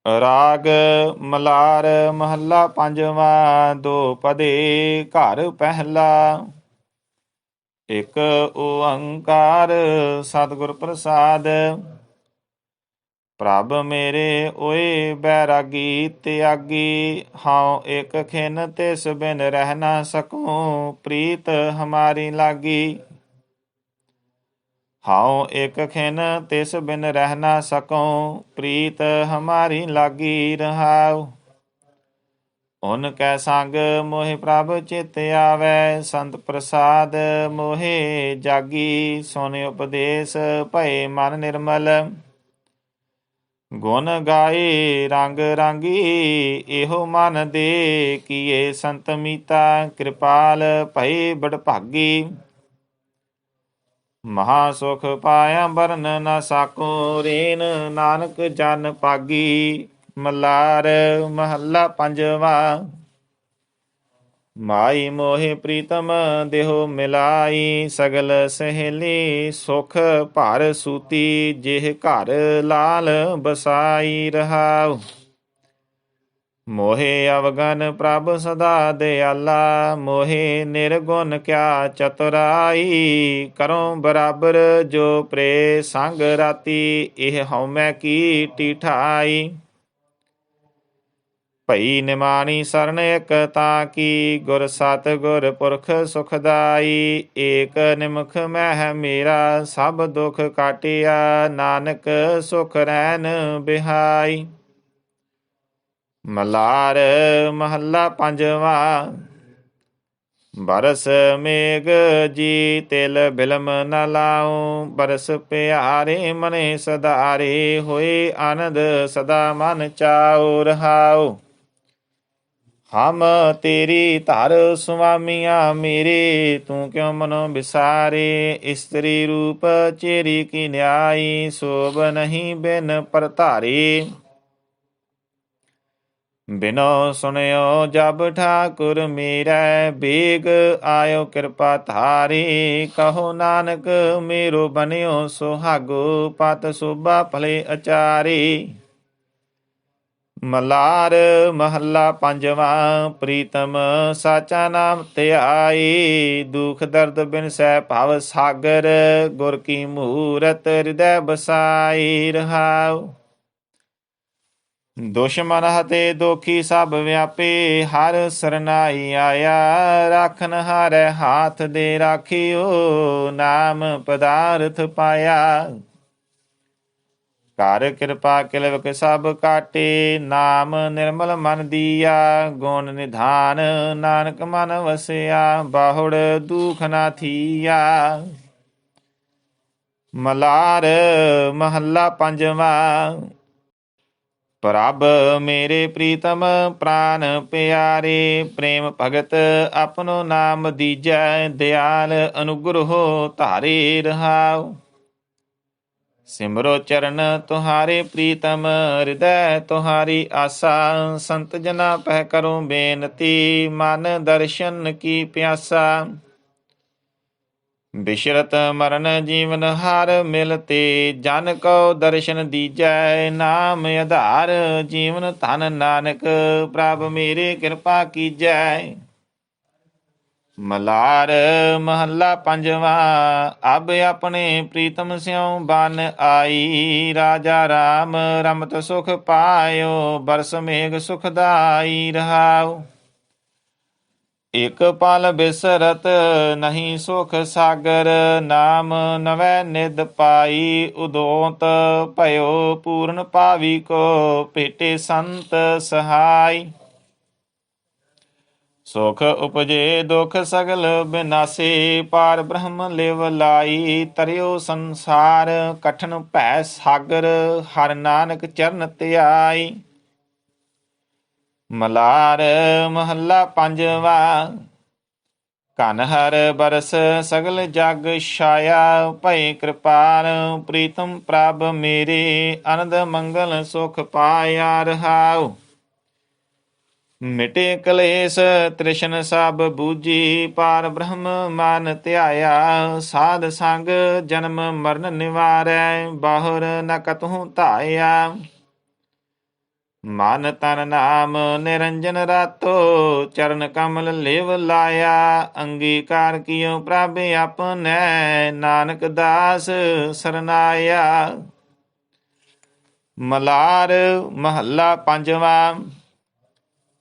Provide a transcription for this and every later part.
ਰਾਗ ਮਲਾਰ ਮਹੱਲਾ ਪੰਜਵਾਂ। ਦੋਪਦੇ ਘਰ ਪਹਿਲਾ। ਇੱਕ ਓੰਕਾਰ ਸਤਿਗੁਰ ਪ੍ਰਸਾਦ। ਪ੍ਰਭ ਮੇਰੇ ਓਏ ਬੈਰਾਗੀ ਤਿਆਗੀ। ਹਉ ਇੱਕ ਖਿਨ ਤਿਸ ਬਿਨ ਰਹਿ ਨਾ ਸਕੂੰ। ਪ੍ਰੀਤ ਹਮਾਰੀ ਲਾਗੀ। ਹਉ ਇੱਕ ਖਿਨ ਤਿਸ ਬਿਨ ਰਹਿ ਨਾ ਸਕੂੰ। ਪ੍ਰੀਤ ਹਮਾਰੀ ਲਾਗੀ ਰਹਾਉ। ਉਨ ਕੈ ਸੰਗ ਮੋਹਿ ਪ੍ਰਭ ਚਿਤ ਆਵੈ। ਸੰਤ ਪ੍ਰਸਾਦ ਮੋਹਿ ਜਾਗੀ। ਸੁਨ ਉਪਦੇਸ਼ ਭਏ ਮਨ ਨਿਰਮਲ। ਗੁਣ ਗਾਏ ਰੰਗ ਰਾਂਗੀ। ਇਹੋ ਮਨ ਦੇ ਕੀਏ ਸੰਤ ਮੀਤਾ। ਕਿਰਪਾਲ ਭਏ ਬਡਭਾਗੀ। ਮਹਾ ਸੁਖ ਪਾਇਆ ਬਰਨ ਨਾ ਸਾਕੋ। ਰੇਨ ਨਾਨਕ ਜਨ ਪਾਗੀ। ਮਲਾਰ ਮਹੱਲਾ ਪੰਜਵਾ। ਮਾਈ ਮੋਹਿ ਪ੍ਰੀਤਮ ਦੇਹੁ ਮਿਲਾਈ। ਸਗਲ ਸਹੇਲੀ ਸੁਖ ਭਰ ਸੂਤੀ। ਜਿਹ ਘਰ ਲਾਲ ਬਸਾਈ ਰਹਾਉ। ਮੋਹਿ ਅਵਗਨ ਪ੍ਰਭ ਸਦਾ ਦਿਆਲਾ। ਮੋਹਿ ਨਿਰਗੁਣ ਕਿਆ ਚਤੁਰਾਈ। ਕਰੋ ਬਰਾਬਰ ਜੋ ਪ੍ਰੇ ਸੰਗ ਰਾਤੀ। ਇਹ ਹਉਮੈ ਕੀ ਟੀਠਾਈ। ਭਈ ਨਿਮਾਣੀ ਸਰਨ ਇਕ ਤਾਂ ਕੀ। ਗੁਰ ਸਤ ਗੁਰ ਪੁਰਖ ਸੁਖਦਾਈ। ਏਕ ਨਿਮਖ ਮਹਿ ਮੇਰਾ ਸਭ ਦੁਖ ਕਾਟਿਆ। ਨਾਨਕ ਸੁਖ ਰਹਿਣ ਬਿਹਾਈ। ਮਲਾਰ ਮਹੱਲਾ ਪੰਜਵਾ। ਬਰਸ ਮੇਘ ਜੀ ਤਿਲ ਬਿਲਮ ਨ ਲਾਉ। ਬਰਸ ਪਿਆਰੇ ਮਨੇ ਸਦਾਰੇ। ਹੋਏ ਆਨੰਦ ਸਦਾ ਮਨ ਚਾਉ ਰਹਾਉ। ਹਮ ਤੇਰੀ ਧਰ ਸੁਆਮੀਆਂ ਮੇਰੇ। ਤੂੰ ਕਿਉ ਮਨੋ ਬਿਸਾਰੇ। ਇਸਤਰੀ ਰੂਪ ਚੇਰੀ ਕੀ ਨਿਆਈ। ਸੋਭ ਨਹੀਂ ਬਿਨ ਪਰਧਾਰੇ। ਬਿਨੋ ਸੁਣਿਓ ਜਬ ਠਾਕੁਰ ਮੇਰਾ। ਬੇਗ ਆਇਓ ਕਿਰਪਾ ਧਾਰੀ। ਕਹੋ ਨਾਨਕ ਮੇਰੋ ਬਨਿਓ ਸੁਹਾਗੋ। ਪਤ ਸੋਭਾ ਭਲੇ ਅਚਾਰੀ। ਮਲਾਰ ਮਹੱਲਾ ਪੰਜਵਾ। ਪ੍ਰੀਤਮ ਸਾਚਾ ਨਾਮ ਧਿਆਈ। ਦੁਖ ਦਰਦ ਬਿਨਸੈ ਭਵ ਸਾਗਰ। ਗੁਰ ਕੀ ਮੂਰਤ ਹਿਰਦੈ ਬਸਾਈ ਰਹਾਉ। ਦੁਸ਼ਮਨ ਹਤੇ ਦੋਖੀ ਸਭ ਵਿਆਪੇ। ਹਰ ਸਰਨਾਈ ਆਇਆ। ਰਾਖਨ ਹਾਰੈ ਹਾਥ ਦੇ ਰਾਖਿਓ। ਨਾਮ ਪਦਾਰਥ ਪਾਇਆ। ਕਰ ਕਿਰਪਾ ਕਿਲਵਕ ਸਭ ਕਾਟੇ। ਨਾਮ ਨਿਰਮਲ ਮਨ ਦੀਆ। ਗੁਣ ਨਿਧਾਨ ਨਾਨਕ ਮਨ ਵਸਿਆ। ਬਾਹੁੜ ਦੁਖ ਨਾ ਥੀਆ। ਮਲਾਰ ਮਹੱਲਾ ਪੰਜਵਾ। ਪ੍ਰਭ ਮੇਰੇ ਪ੍ਰੀਤਮ ਪ੍ਰਾਨ ਪਿਆਰੇ। ਪ੍ਰੇਮ ਭਗਤ ਆਪਣੋ ਨਾਮ ਦੀਜੈ। ਦਿਆਲ ਅਨੁਗ੍ਰਹੋ ਧਾਰੇ ਰਹਾਉ। ਸਿਮਰੋ ਚਰਨ ਤੁਹਾਰੇ ਪ੍ਰੀਤਮ। ਹਿਰਦੈ ਤੁਹਾਰੀ ਆਸਾ। ਸੰਤ ਜਨਾ ਪਹਿ ਕਰੋ ਬੇਨਤੀ। ਮਨ ਦਰਸ਼ਨ ਕੀ ਪਿਆਸਾ। ਬਿਸ਼ਰਤ ਮਰਨ ਜੀਵਨ ਹਰ ਮਿਲਤੇ। ਜਨ ਕਉ ਦਰਸ਼ਨ ਦੀਜੈ। ਨਾਮ ਆਧਾਰ ਜੀਵਨ ਧਨ ਨਾਨਕ। ਪ੍ਰਭ ਮੇਰੇ ਕਿਰਪਾ ਕੀਜੈ। ਮਲਾਰ ਮਹੱਲਾ ਪੰਜਵਾ। ਅਬ ਆਪਣੇ ਪ੍ਰੀਤਮ ਸਿਉ ਬਨ ਆਈ। ਰਾਜਾ ਰਾਮ ਰਮਤ ਸੁਖ ਪਾਇਓ। ਬਰਸ ਮੇਘ ਸੁਖਦਾਈ ਰਹਾਉ। ਇਕ ਪਲ ਬਿਸਰਤ ਨਹੀਂ ਸੁਖ ਸਾਗਰ। ਨਾਮ ਨਵੈ ਨਿਧ ਪਾਈ। ਉਦੋਤ ਭਇਓ ਪੂਰਨ ਪਾਵੀ ਕੋ। ਭੇਟੇ ਸੰਤ ਸਹਾਈ। ਸੁਖ ਉਪਜੇ ਦੁਖ ਸਗਲ ਬਿਨਾਸੇ। ਪਾਰ ਬ੍ਰਹਮ ਲਿਵ ਲਾਈ। ਤਰਿਓ ਸੰਸਾਰ ਕਠਨ ਭੈ ਸਾਗਰ। ਹਰਿ ਨਾਨਕ ਚਰਨ ਧਿਆਈ। ਮਲਾਰ ਮਹੱਲਾ ਪੰਜਵਾ। ਘਨ ਹਰ ਬਰਸ ਸਗਲ ਜਗ ਛਾਇਆ। ਭਏ ਕਿਰਪਾਲ ਪ੍ਰੀਤਮ ਪ੍ਰਭ ਮੇਰੇ। ਆਨੰਦ ਮੰਗਲ ਸੁਖ ਪਾਇਆ ਰਹਾਉ। ਮਿਟੇ ਕਲੇਸ਼ ਤ੍ਰਿਸ਼ਨ ਸਭ ਬੂਝੀ। ਪਾਰ ਬ੍ਰਹਮ ਮਨ ਧਿਆਇਆ। ਸਾਧ ਸੰਗ ਜਨਮ ਮਰਨ ਨਿਵਾਰੈ। ਬਾਹੁਰ ਨ ਕਤਹੁ ਧਾਇਆ। ਮਨ ਤਨ ਨਾਮ ਨਿਰੰਜਨ ਰਾਤੋ, ਚਰਨ ਕਮਲ ਲਿਵ ਲਾਇਆ। ਅੰਗੀਕਾਰ ਕੀਓ ਪ੍ਰਭ ਆਪਨੈ, ਨਾਨਕ ਦਾਸ ਸਰਨਾਇਆ। ਮਲਾਰ ਮਹੱਲਾ ਪੰਜਵਾਂ।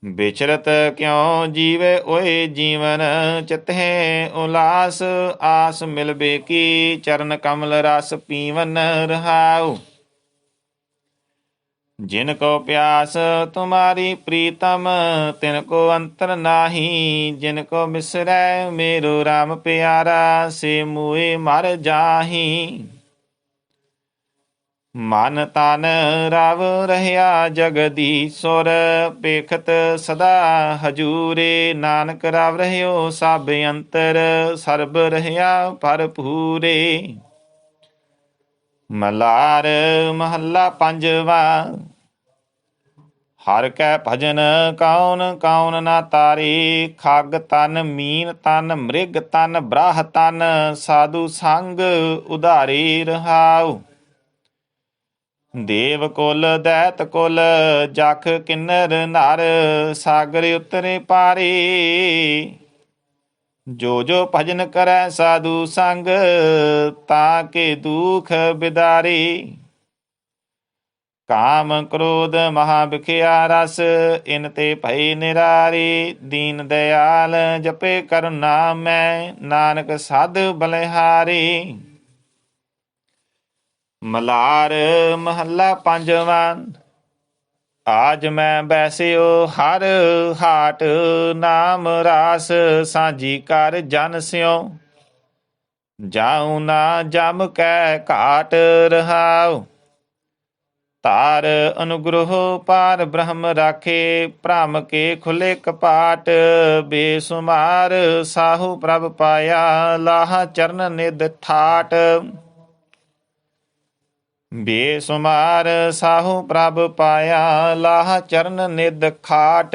ਵਿਚਰਤ ਕਿਉ ਜੀਵੇ ਓਏ ਜੀਵਨ, ਚਿਤਹਿ ਉਲਾਸ ਆਸ ਮਿਲਬੇ ਕੀ। ਚਰਨ ਕਮਲ ਰਸ ਪੀਵਨ ਰਹਾਉ। जिन को प्यास तुम्हारी प्रीतम, तिन को अंतर नाही। जिन को बिसरै मेरो राम प्यारा, से मुए मर जाही। मन तन रव रहया जगदीश्वर, पेखत सदा हजूरे। नानक रव रहयो सब अंतर, सर्ब रहया भरपूरे। मलार महला पंजवा। हर कै भजन कौन कौन ना तारे। खग तन मीन तन मृग तन ब्राह तन, साधु संग उधारे रहाउ। देव कुल दैत कुल जख किन्नर नर, सागर उतरे पारे। जो जो भजन करै साधु संग, ताके दुख बिदारे। काम क्रोध महा बिखिया रस, इन ते भय निरारे। दीन दयाल जपे करुणा मैं, नानक साध बलिहारे। मलार महला पंजवा। आज मैं बैसियो हर हाट, नाम रास साझी कर जन स्यों। जाऊं ना जम कै घाट रहाओ। तार अनुग्रह पार ब्रह्म राखे, भ्रम के खुले कपाट। बेसुमार साहु प्रभ पाया, लाह चरण निध ठाट। बेसुमार साहु प्रभ पाया, लाह चरण निध खाट।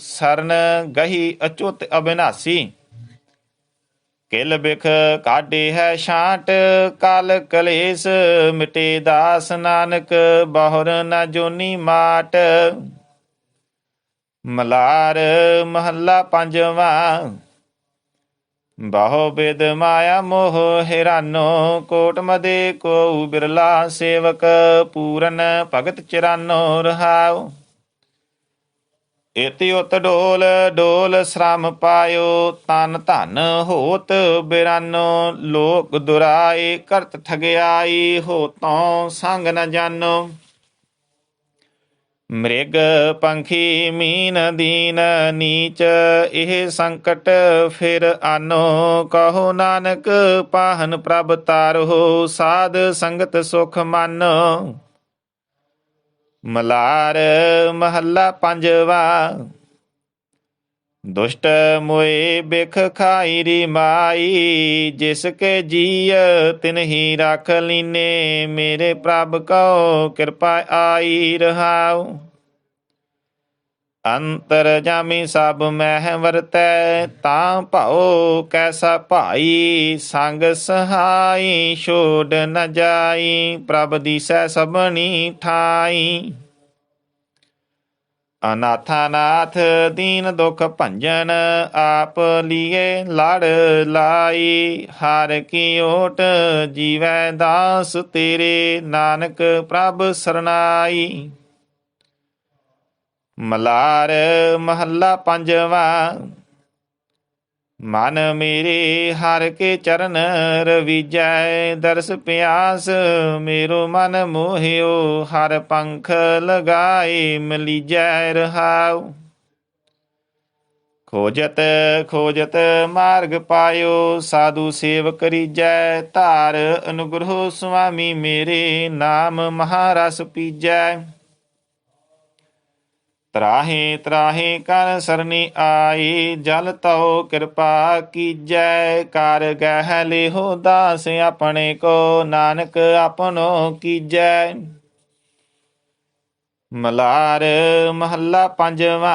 सरन गही अचुत अविनाशी, किल बिख काटे है छांट। काल कलेस मिटे दास, नानक बहुर न जोनी माट। मलार महला पंजवा। बहु बिद माया मोह हिरानो, कोट मदे को बिरला सेवक। पूरन भगत चिरानो रहाओ। इति उत डोल डोल श्रम पायो, तन धन होत बिरानो। लोक दुराए करत ठगियाई, होतों संग न जानो। मृग पंखी मीन दीन नीच, एह संकट फिर आनो। कहो नानक पाहन प्रभ तारो, साध संगत सुख मानो। मलार महला पंजवा। दुष्ट मोए बिख खाई माई, जिसके जीय तिनहि रख लीने। मेरे प्रभ को कृपा आई रहाओ। अंतर जामी सब मह वरतै, तां भाओ कैसा भाई। संग सहाई छोड़ न जाई, प्रभ दिसै सबनी ठाई। अनाथा नाथ दीन दुख भंजन, आप लिए लड़ लाई। हर की ओट जीवै दास तेरे, नानक प्रभ सरनाई। मलार महला पंजवा। मन मेरे हर के चरण रविजै, दरस प्यास मेरो मन मोहियो। हर पंख लगाए मिलीजै रहाओ। खोजत खोजत मार्ग पायो, साधु सेव करीजै। धार अनुग्रह स्वामी मेरे, नाम महारस पीजै। त्राहे त्राहे कर सरनी आई, जल तव कृपा कीजै। कर गह लेहो दास अपने को, नानक अपनो कीजै। मलार महला पंजवा।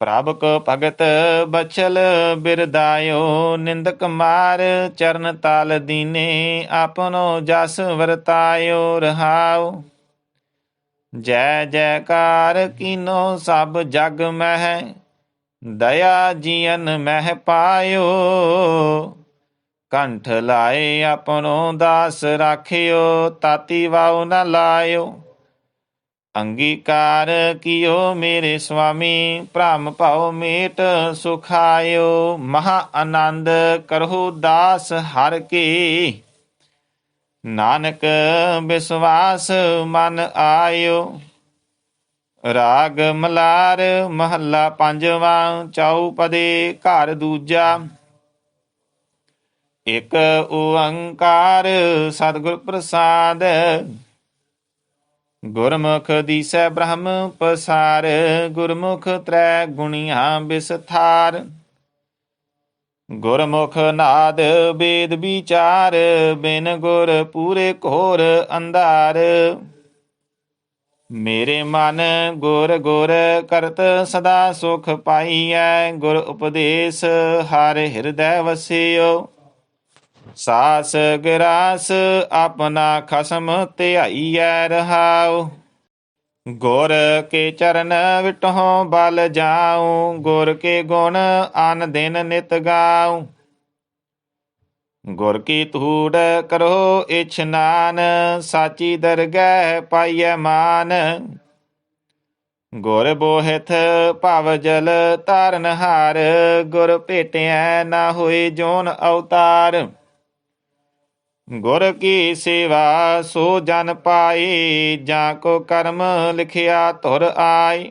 प्रभ को भगत बचल बिरदायो, निंदक मार चरण ताल दीने। अपनो जस वरतायो रहाओ। ਜੈ ਜੈਕਾਰ ਕੀਨੋ ਸਭ ਜਗ ਮਹਿ, ਦਇਆ ਜੀਅਨ ਮਹਿ ਪਾਇਓ। ਕੰਠ ਲਾਏ ਆਪਣੋ ਦਾਸ ਰਾਖਿਓ, ਤਾਤੀ ਵਾਉ ਨ ਲਾਇਓ। ਅੰਗੀਕਾਰ ਕੀਓ ਮੇਰੇ ਸੁਆਮੀ, ਭ੍ਰਮ ਭਉ ਮੇਟ ਸੁਖਾਇਓ। ਮਹਾ ਆਨੰਦ ਕਰਹੁ ਦਾਸ ਹਰਿ ਕੀ, ਨਾਨਕ ਵਿਸਵਾਸ ਮਨ ਆਇਓ। ਰਾਗ ਮਲਾਰ ਮਹੱਲਾ ਪੰਜਵਾਂ, ਚਉਪਦੇ ਘਰ ਦੂਜਾ। ਇਕ ਓੰਕਾਰ ਸਤਿਗੁਰ ਪ੍ਰਸਾਦ, ਗੁਰਮੁਖ ਦੀਸੈ ਬ੍ਰਹਮ ਪਸਾਰ। ਗੁਰਮੁਖ ਤ੍ਰੈ ਗੁਣੀਆਂ ਵਿਸਥਾਰ, ਗੁਰਮੁਖ ਨਾਦ ਵੇਦ ਵਿਚਾਰ। ਬਿਨ ਗੁਰ ਪੂਰੇ ਘੋਰ ਅੰਧਾਰ, ਮੇਰੇ ਮਨ ਗੁਰ ਗੁਰ ਕਰਤ ਸਦਾ ਸੁਖ ਪਾਈਐ। ਗੁਰ ਉਪਦੇਸ਼ ਹਰ ਹਿਰਦੈ ਵਸਿਓ, ਸਾਸ ਗਿਰਾਸ ਆਪਣਾ ਖਸਮ ਧਿਆਈਐ ਰਹਾਉ। ਗੁਰ ਕੇ ਚਰਨ ਵਿਟਹੁ ਬਲ ਜਾਉ, ਗੁਰ ਕੇ ਗੁਣ ਅਨ ਦਿਨ ਨਿਤ ਗਾਉ। ਗੁਰ ਕੀ ਧੂੜ ਕਰੋ ਇਛਨਾਨ, ਸਾਚੀ ਦਰਗਹਿ ਪਾਈਐ ਮਾਨ। ਗੁਰ ਬੋਹਿਥ ਭਵ ਜਲ ਤਾਰਨਹਾਰ, ਗੁਰ ਭੇਟਿਐ ਨਾ ਹੋਏ ਜੋਨ ਅਵਤਾਰ। ਗੁਰ ਕੀ ਸੇਵਾ ਸੋ ਜਨ ਪਾਈ, ਜਾਂ ਕੋ ਕਰਮ ਲਿਖਿਆ ਧੁਰ ਆਈ।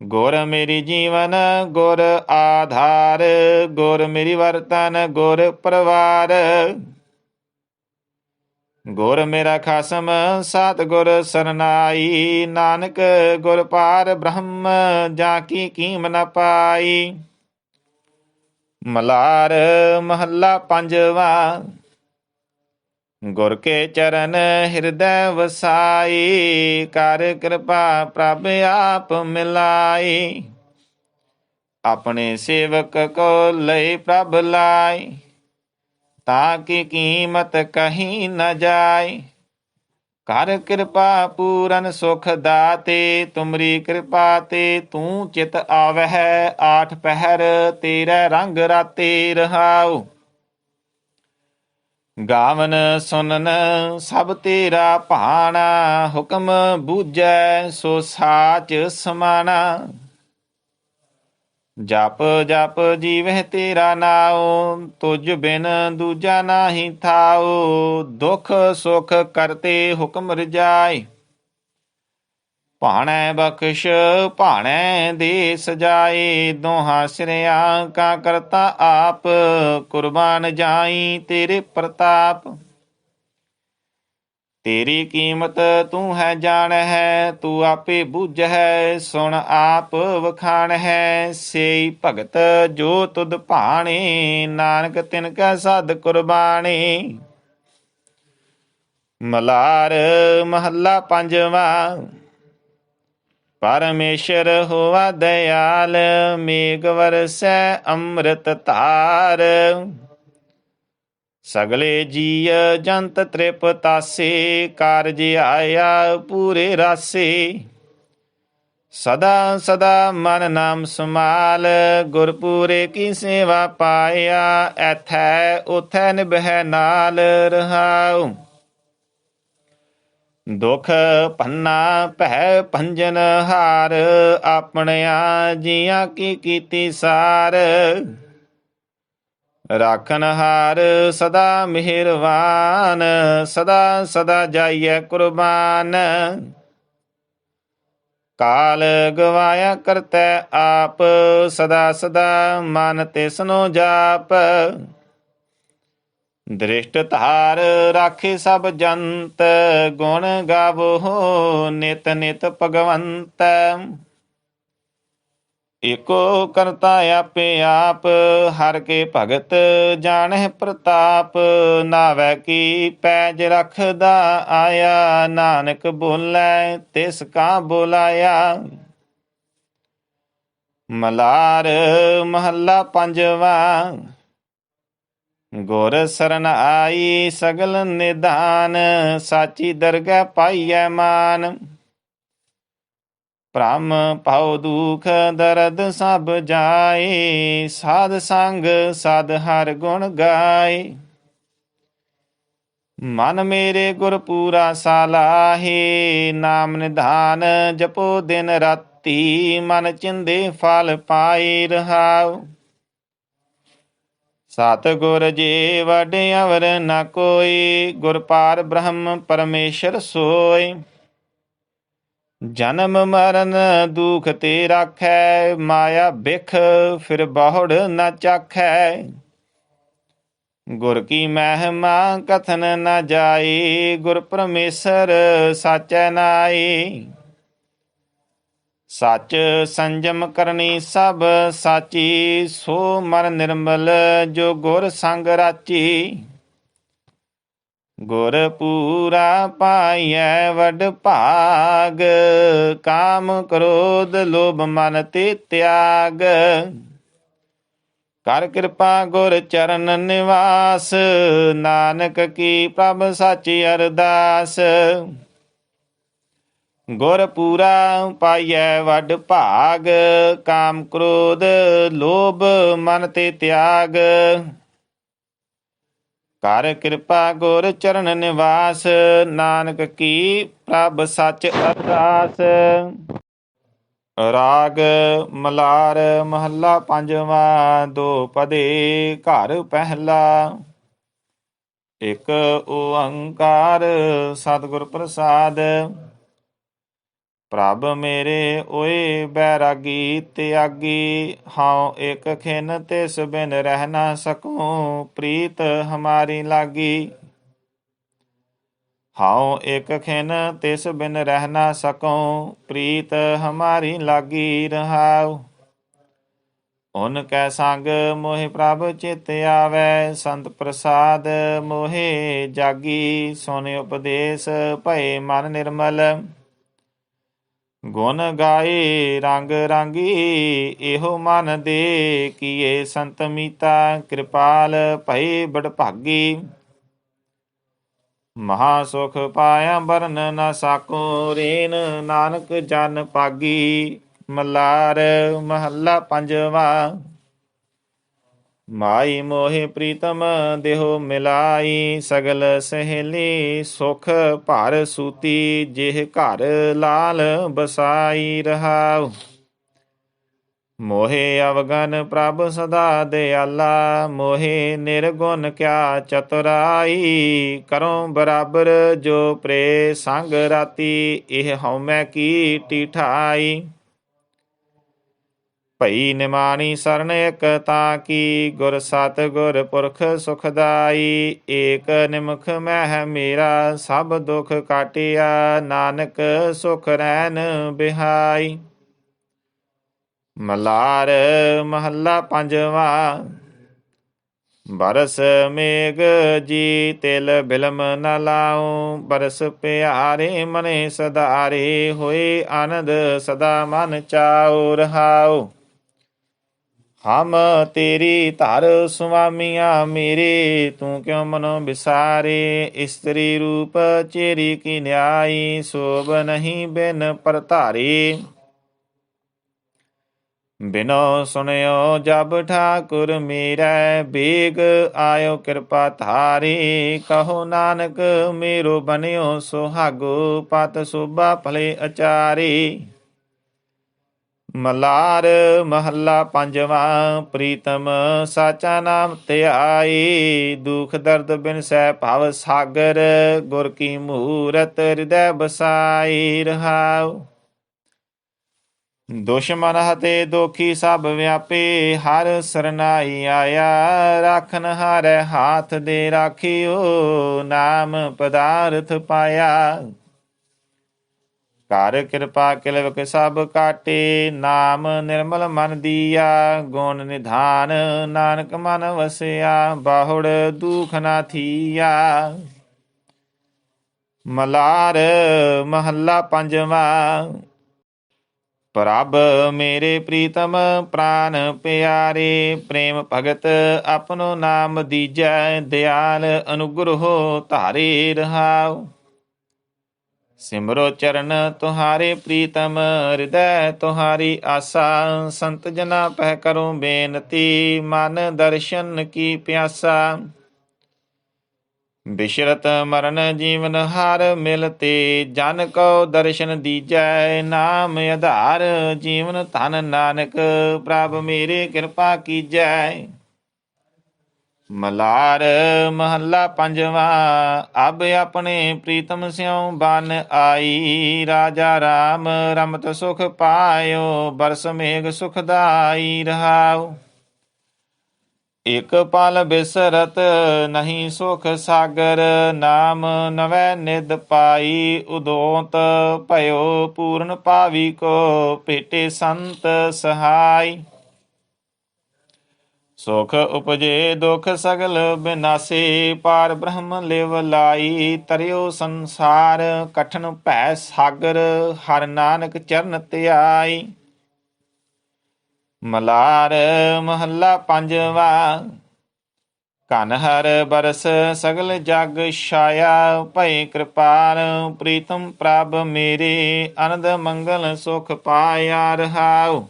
ਗੁਰ ਮੇਰੀ ਜੀਵਨ ਗੁਰ ਆਧਾਰ, ਗੁਰ ਮੇਰੀ ਵਰਤਨ ਗੁਰ ਪਰਵਾਰ। ਗੁਰ ਮੇਰਾ ਖਸਮ ਸਤਿਗੁਰ ਸਰਨਾਈ, ਨਾਨਕ ਗੁਰ ਪਾਰ ਬ੍ਰਹਮ ਜਾਂ ਕੀ ਕੀਮ ਨ ਪਾਈ। ਮਲਾਰ ਮਹੱਲਾ ਪੰਜਵਾ। ਗੁਰ ਕੇ ਚਰਨ ਹਿਰਦੈ ਵਸਾਈ, ਕਰ ਕਿਰਪਾ ਪ੍ਰਭ ਆਪ ਮਿਲਾਈ। ਆਪਣੇ ਸੇਵਕ ਕੋ ਲਈ ਪ੍ਰਭ ਲਾਈ, ਤਾਂ ਕੀ ਕੀਮਤ ਕਹੀ ਨ ਜਾਏ। ਕਰ ਕਿਰਪਾ ਪੂਰਨ ਸੁਖ ਦਾਤੇ, ਤੁਮਰੀ ਕਿਰਪਾ ਤੇ ਤੂੰ ਚਿਤ ਆਵਹਿ। ਆਠ ਪਹਿਰ ਤੇਰੇ ਰੰਗ ਰਾਤੇ ਰਹਾਉ, ਗਾਵਨ ਸੁਨਨ ਸਭ ਤੇਰਾ ਭਾਣਾ। ਹੁਕਮ ਬੂਝੈ ਸੋ ਸਾਚ ਸਮਾਣਾ, ਜਪ ਜਪ ਜੀਵਹਿ ਤੇਰਾ ਨਾਉ। ਤੁਝ ਬਿਨ ਦੂਜਾ ਨਾਹੀ ਥਾਉ, ਦੁਖ ਸੁਖ ਕਰਤੇ ਹੁਕਮ ਰਜਾਈ। ਭਾਣੈ ਬਖਸ਼ ਭਾਣੈ ਦੇ ਸਜਾਏ, ਦੋਹਾਂ ਸਿਰਿਆਂ ਕਾ ਕਰਤਾ ਆਪ। ਕੁਰਬਾਨ ਜਾਈ ਤੇਰੇ ਪ੍ਰਤਾਪ, ਤੇਰੀ ਕੀਮਤ ਤੂੰ ਹੈ ਜਾਣਹਿ। ਤੂੰ ਆਪੇ ਬੁੱਝਹਿ ਸੁਣ ਆਪ ਵਖਾਣਹਿ। ਸੇਈ ਭਗਤ ਜੋ ਤੁਧ ਭਾਣੇ, ਨਾਨਕ ਤਿਨ ਕੈ ਸਦ ਕੁਰਬਾਣੀ। ਮਲਾਰ ਮਹੱਲਾ ਪੰਜਵਾ। ਪਰਮੇਸ਼ਰ ਹੋਵਾ ਦਇਆਲ, ਮੇਘ ਵਰਸੈ ਅੰਮ੍ਰਿਤ ਧਾਰ। ਸਗਲੇ ਜੀਅ ਜੰਤ ਤ੍ਰਿਪਤਾਸੇ, ਕਾਰਜ ਆਇਆ ਪੂਰੇ ਰਾਸੇ। ਸਦਾ ਸਦਾ ਮਨ ਨਾਮ ਸਮਾਲ, ਗੁਰਪੂਰੇ ਕੀ ਸੇਵਾ ਪਾਇਆ। ਐਥੈ ਉਥੈ ਨਿਭੈ ਨਾਲ ਰਹਾਉ, ਦੁਖ ਪੰਨਾ ਭੈ ਭੰਜਨ ਹਾਰ। ਆਪਣਿਆਂ ਜੀਆਂ ਕੀ ਕੀਤੀ ਸਾਰ, ਰਾਖਨ ਹਾਰ ਸਦਾ ਮਿਹਰਵਾਨ। ਸਦਾ ਸਦਾ ਜਾਈਐ ਕੁਰਬਾਨ, ਕਾਲ ਗਵਾਇਆ ਕਰਤੈ ਆਪ। ਸਦਾ ਸਦਾ ਮਨ ਤਿਸਨੋ ਜਾਪ, ਦ੍ਰਿਸ਼ਟ ਧਾਰ ਰਾਖੇ ਸਭ ਜੰਤ। ਗੁਣ ਗਾਵੋ ਨਿਤ ਨਿਤ ਭਗਵੰਤ, ਏਕੋ ਕਰਤਾ ਆਪੇ ਆਪ। ਹਰ ਕੇ ਭਗਤ ਜਾਣਹਿ ਪ੍ਰਤਾਪ, ਨਾਵੈ ਕੀ ਪੈਜ ਰਖਦਾ ਆਇਆ। ਨਾਨਕ ਬੋਲੇ ਤਿਸ ਕਾ ਬੁਲਾਇਆ। ਮਲਾਰ ਮਹੱਲਾ ਪੰਜਵਾ। ਗੁਰ ਸਰਨ ਆਈ ਸਗਲ ਨਿਧਾਨ, ਸਾਚੀ ਦਰਗਹਿ ਪਾਈਐ ਮਾਨ। ਭ੍ਰਮ ਭਉ ਦੁਖ ਦਰਦ ਸਭ ਜਾਏ, ਸਾਧ ਸੰਗ ਸਦ ਹਰ ਗੁਣ ਗਾਏ। ਮਨ ਮੇਰੇ ਗੁਰ ਪੂਰਾ ਸਾਲਾਹੇ, ਨਾਮ ਨਿਧਾਨ ਜਪੋ ਦਿਨ ਰਾਤੀ, ਮਨ ਚਿੰਦੇ ਫਲ ਪਾਏ ਰਹਾਉ। ਸਤਿਗੁਰ ਜੀ ਵਡ ਅਵਰ ਨ ਕੋਈ, ਗੁਰ ਪਾਰ ਬ੍ਰਹਮ ਪਰਮੇਸ਼ਰ ਸੋਇ। ਜਨਮ ਮਰਨ ਦੁਖ ਤੇ ਰਾਖੈ, ਮਾਇਆ ਬਿਖ ਫਿਰ ਬਹੁੜ ਨ ਚਾਖੈ। ਗੁਰ ਕੀ ਮਹਿਮਾ ਕਥਨ ਨ ਜਾਏ, ਗੁਰ ਪਰਮੇਸ਼ਰ ਸਾਚੈ ਨਾਏ। ਸੱਚ ਸੰਜਮ ਕਰਨੀ ਸਭ ਸਾਚੀ, ਸੋ ਮਨ ਨਿਰਮਲ ਜੋ ਗੁਰ ਸੰਗ ਰਾਚੀ। ਗੁਰ ਪੂਰਾ ਪਾਈਐ ਵਡ ਭਾਗ, ਕਾਮ ਕ੍ਰੋਧ ਲੋਭ ਮਨ ਤੇ ਤਿਆਗ। ਕਰ ਕਿਰਪਾ ਗੁਰ ਚਰਨ ਨਿਵਾਸ, ਨਾਨਕ ਕੀ ਪ੍ਰਭ ਸਾਚੀ ਅਰਦਾਸ। ਗੁਰ ਪੂਰਾ ਪਾਈਐ ਵਡ ਭਾਗ, ਕਾਮ ਕ੍ਰੋਧ ਲੋਭ ਮਨ ਤੇ ਤਿਆਗ। ਕਰ ਕਿਰਪਾ ਗੁਰ ਚਰਨ ਨਿਵਾਸ, ਨਾਨਕ ਕੀ ਪ੍ਰਭ ਸਚ ਅਰਦਾਸ। ਰਾਗ ਮਲਾਰ ਮਹੱਲਾ ਪੰਜਵਾ, ਦੋ ਪਦੇ ਘਰ ਪਹਿਲਾ। ਇਕ ਓੰਕਾਰ ਸਤਿਗੁਰ ਪ੍ਰਸਾਦ, ਪ੍ਰਭ ਮੇਰੇ ਓਏ ਬੈਰਾਗੀ ਤਿਆਗੀ। ਹਉ ਇਕ ਖਿਨ ਤਿਸ ਬਿਨ ਰਹਿ ਨਾ ਸਕੂੰ, ਪ੍ਰੀਤ ਹਮਾਰੀ ਲਾਗੀ। ਹਉ ਇਕ ਖਿਨ ਤਿਸ ਬਿਨ ਰਹਿ ਨਾ ਸਕੂੰ, ਪ੍ਰੀਤ ਹਮਾਰੀ ਲਾਗੀ ਰਹਾਉ। ਓਨ ਕੈ ਸੰਗ ਮੋਹਿ ਪ੍ਰਭ ਚਿਤ ਆਵੈ, ਸੰਤ ਪ੍ਰਸਾਦ ਮੋਹਿ ਜਾਗੀ। ਸੁਨ ਉਪਦੇਸ ਭਏ ਮਨ ਨਿਰਮਲ, ਗੁਣ ਗਾਏ ਰੰਗ ਰਾਂਗੀ। ਇਹੋ ਮਨ ਦੇ ਕੀਏ ਸੰਤ ਮੀਤਾ, ਕਿਰਪਾਲ ਭਏ ਬਡਭਾਗੀ। ਮਹਾ ਸੁਖ ਪਾਇਆ ਬਰਨ ਨ ਸਾਕੋ, ਰੇਨ ਨਾਨਕ ਜਨ ਪਾਗੀ। ਮਲਾਰ ਮਹੱਲਾ ਪੰਜਵਾ। ਮਾਈ ਮੋਹਿ ਪ੍ਰੀਤਮ ਦੇਹੁ ਮਿਲਾਈ, ਸਗਲ ਸਹੇਲੀ ਸੁਖ ਭਰ ਸੂਤੀ। ਜਿਹ ਘਰ ਲਾਲ ਬਸਾਈ ਰਹਾਉ, ਮੋਹਿ ਅਵਗਨ ਪ੍ਰਭ ਸਦਾ ਦਿਆਲਾ। ਮੋਹਿ ਨਿਰਗੁਣ ਕਿਆ ਚਤੁਰਾਈ, ਕਰੋ ਬਰਾਬਰ ਜੋ ਪ੍ਰੇ ਸੰਗ ਰਾਤੀ। ਇਹ ਹਉਮੈ ਕੀ ਟੀਠਾਈ, ਭਈ ਨਿਮਾਣੀ ਸਰਨ ਇਕ ਤਾਂ ਕੀ। ਗੁਰ ਸਤਿ ਗੁਰ ਪੁਰਖ ਸੁਖਦਾਈ, ਏਕ ਨਿਮਖ ਮਹਿ ਮੇਰਾ। ਸਭ ਦੁਖ ਕਾਟਿਆ, ਨਾਨਕ ਸੁਖ ਰੈਨ ਬਿਹਾਈ। ਮਲਾਰ ਮਹੱਲਾ ਪੰਜਵਾ। ਬਰਸ ਮੇਘ ਜੀ ਤਿਲ ਬਿਲਮ ਨ ਲਾਉ, ਬਰਸ ਪਿਆਰੇ ਮਨੇ ਸਦਾਰੇ। ਹੋਏ ਆਨੰਦ ਸਦਾ ਮਨ ਚਾਉ ਰਹਾਉ। ਹਮ ਤੇਰੀ ਧਰ ਸੁਆਮੀਆਂ ਮੇਰੇ, ਤੂੰ ਕਿਉ ਮਨੋ ਵਿਸਾਰੇ। ਇਸਤਰੀ ਰੂਪ ਚੇਰੀ ਕੀ ਨਿਆਈ, ਸੋਭ ਨਹੀਂ ਬਿਨ ਪਰਧਾਰੇ। ਬਿਨੋ ਸੁਣਿਓ ਜਬ ਠਾਕੁਰ ਮੇਰਾ, ਬੇਗ ਆਇਓ ਕਿਰਪਾ ਧਾਰੇ। ਕਹੋ ਨਾਨਕ ਮੇਰੋ ਬਨਿਓ ਸੁਹਾਗੋ, ਪਤ ਸੋਭਾ ਭਲੇ ਅਚਾਰੇ। ਮਲਾਰ ਮਹੱਲਾ ਪੰਜਵਾ। ਪ੍ਰੀਤਮ ਸਾਚਾ ਨਾਮ ਧਿਆਈ, ਦੁਖ ਦਰਦ ਬਿਨ ਸਹਿ ਭਵ ਸਾਗਰ। ਗੁਰ ਕੀ ਮੂਰਤ ਹਿਰਦੈ ਬਸਾਈ ਰਹਾਉ। ਦੁਸ਼ਮਨ ਹਤੇ ਦੋਖੀ ਸਭ ਵਿਆਪੇ, ਹਰ ਸਰਨਾਈ ਆਇਆ। ਰਾਖਨ ਹਾਰੈ ਹਾਥ ਦੇ ਰਾਖਿਓ, ਨਾਮ ਪਦਾਰਥ ਪਾਇਆ। ਕਰ ਕਿਰਪਾ ਕਿਲਵਕ ਸਭ ਕਾਟੇ, ਨਾਮ ਨਿਰਮਲ ਮਨ ਦੀਆ। ਗੁਣ ਨਿਧਾਨ ਨਾਨਕ ਮਨ ਵਸਿਆ, ਬਾਹੁੜ ਦੁਖ ਨਾ ਥੀਆ। ਮਲਾਰ ਮਹੱਲਾ ਪੰਜਵਾ। ਪ੍ਰਭ ਮੇਰੇ ਪ੍ਰੀਤਮ ਪ੍ਰਾਨ ਪਿਆਰੇ, ਪ੍ਰੇਮ ਭਗਤ ਆਪਨੋ ਨਾਮ ਦੀਜੈ, ਦਿਆਲ ਅਨੁਗ੍ਰਹੋ ਧਾਰੇ ਰਹਾਉ। ਸਿਮਰੋ ਚਰਨ ਤੁਹਾਰੇ ਪ੍ਰੀਤਮ, ਹਿਰਦੈ ਤੁਹਾਰੀ ਆਸਾ, ਸੰਤ ਜਨਾ ਪਹਿ ਕਰੋ ਬੇਨਤੀ, ਮਨ ਦਰਸ਼ਨ ਕੀ ਪਿਆਸਾ। ਬਿਸ਼ਰਤ ਮਰਨ ਜੀਵਨ ਹਰ ਮਿਲਤੇ, ਜਨ ਕਉ ਦਰਸ਼ਨ ਦੀਜੈ, ਨਾਮ ਆਧਾਰ ਜੀਵਨ ਧਨ ਨਾਨਕ, ਪ੍ਰਭ ਮੇਰੇ ਕਿਰਪਾ ਕੀਜੈ। ਮਲਾਰ ਮਹੱਲਾ ਪੰਜਵਾ। ਅਬ ਆਪਣੇ ਪ੍ਰੀਤਮ ਸਿਉ ਬਨ ਆਈ, ਰਾਜਾ ਰਾਮ ਰਮਤ ਸੁਖ ਪਾਇਓ, ਬਰਸ ਮੇਘ ਸੁਖਦਾਈ ਰਹਾਉ। ਇਕ ਪਲ ਬਿਸਰਤ ਨਹੀਂ ਸੁਖ ਸਾਗਰ, ਨਾਮ ਨਵੈ ਨਿਧ ਪਾਈ, ਉਦੋਤ ਭਇਓ ਪੂਰਨ ਪਾਵੀ ਕੋ, ਭੇਟੇ ਸੰਤ ਸਹਾਈ। ਸੁਖ ਉਪਜੇ ਦੁਖ ਸਗਲ ਬਿਨਾਸੇ, ਪਾਰ ਬ੍ਰਹਮ ਲਿਵ ਲਾਈ, ਤਰਿਓ ਸੰਸਾਰ ਕਠਨ ਭੈ ਸਾਗਰ, ਹਰਿ ਨਾਨਕ ਚਰਨ ਧਿਆਈ। ਮਲਾਰ ਮਹੱਲਾ ਪੰਜਵਾ। ਕਨ ਹਰ ਬਰਸ ਸਗਲ ਜਗ ਛਾਇਆ, ਭਏ ਕਿਰਪਾਲ ਪ੍ਰੀਤਮ ਪ੍ਰਭ ਮੇਰੇ, ਅਨੰਦ ਮੰਗਲ ਸੁਖ ਪਾਇਆ ਰਹਾਉ।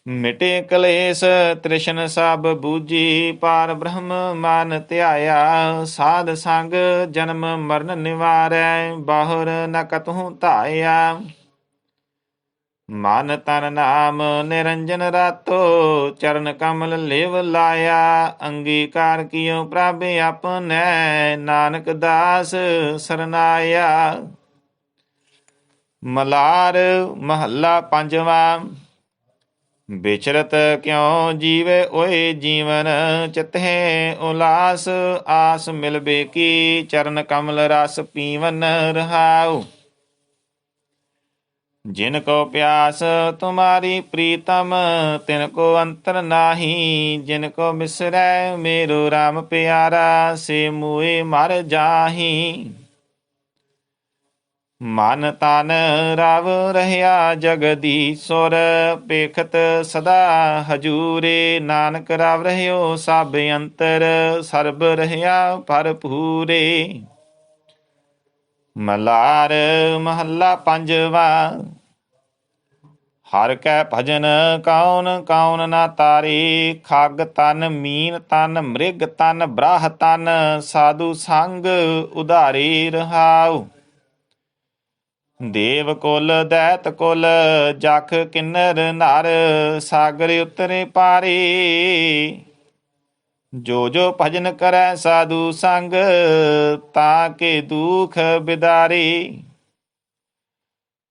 ਮਿਟੇ ਕਲੇਸ਼ ਤ੍ਰਿਸ਼ਨ ਸਭ ਬੂਝੀ, ਪਾਰ ਬ੍ਰਹਮ ਮਨ ਧਿਆਇਆ, ਸਾਧ ਸੰਗ ਜਨਮ ਮਰਨ ਨਿਵਾਰੈ, ਬਾਹੁਰ ਨ ਕਤਹੁ ਧਾਇਆ। ਮਨ ਤਨ ਨਾਮ ਨਿਰੰਜਨ ਰਾਤੋ, ਚਰਨ ਕਮਲ ਲਿਵ ਲਾਇਆ, ਅੰਗੀਕਾਰ ਕੀਓ ਪ੍ਰਭ ਆਪਨੈ, ਨਾਨਕ ਦਾਸ ਸਰਨਾਇਆ। ਮਲਾਰ ਮਹੱਲਾ ਪੰਜਵਾ। ਵਿਚਰਤ ਕਿਉ ਜੀਵੇ ਓਏ ਜੀਵਨ, ਚਿਤਹਿ ਉਲਾਸ ਆਸ ਮਿਲਬੇ ਕੀ, ਚਰਨ ਕਮਲ ਰਸ ਪੀਵਨ ਰਹਾਉ। ਜਿਨ ਕੋ ਪਿਆਸ ਤੁਮਾਰੀ ਪ੍ਰੀਤਮ, ਤਿਨ ਕੋ ਅੰਤਰ ਨਾਹੀ, ਜਿਨ ਕੋ ਬਿਸਰੈ ਮੇਰੋ ਰਾਮ ਪਿਆਰਾ, ਸੇ ਮੂਏ ਮਰ ਜਾਹੀ। ਮਨ ਤਨ ਰਵ ਰਹਿਆ ਜਗਦੀਸ਼ੁਰ, ਪੇਖਤ ਸਦਾ ਹਜੂਰੇ, ਨਾਨਕ ਰਵ ਰਹਿਓ ਸਭ ਅੰਤਰ, ਸਰਬ ਰਹਿਆ ਭਰਪੂਰੇ। ਮਲਾਰ ਮਹੱਲਾ ਪੰਜਵਾ। ਹਰਿ ਕੈ ਭਜਨ ਕਉਨ ਕਉਨ ਨਾ ਤਾਰੇ, ਖਗ ਤਨ ਮੀਨ ਤਨ ਮ੍ਰਿਗ ਤਨ ਬ੍ਰਾਹ ਤਨ, ਸਾਧੂ ਸੰਗ ਉਧਾਰੇ ਰਹਾਉ। ਦੇਵ ਕੁਲ ਦੈਤ ਕੁਲ ਜਖ ਕਿੰਨਰ ਨਰ, ਸਾਗਰ ਉਤਰੇ ਪਾਰੇ, ਜੋ ਜੋ ਭਜਨ ਕਰੈ ਸਾਧੂ ਸੰਗ, ਤਾਂ ਕੇ ਦੁਖ ਬਿਦਾਰੇ।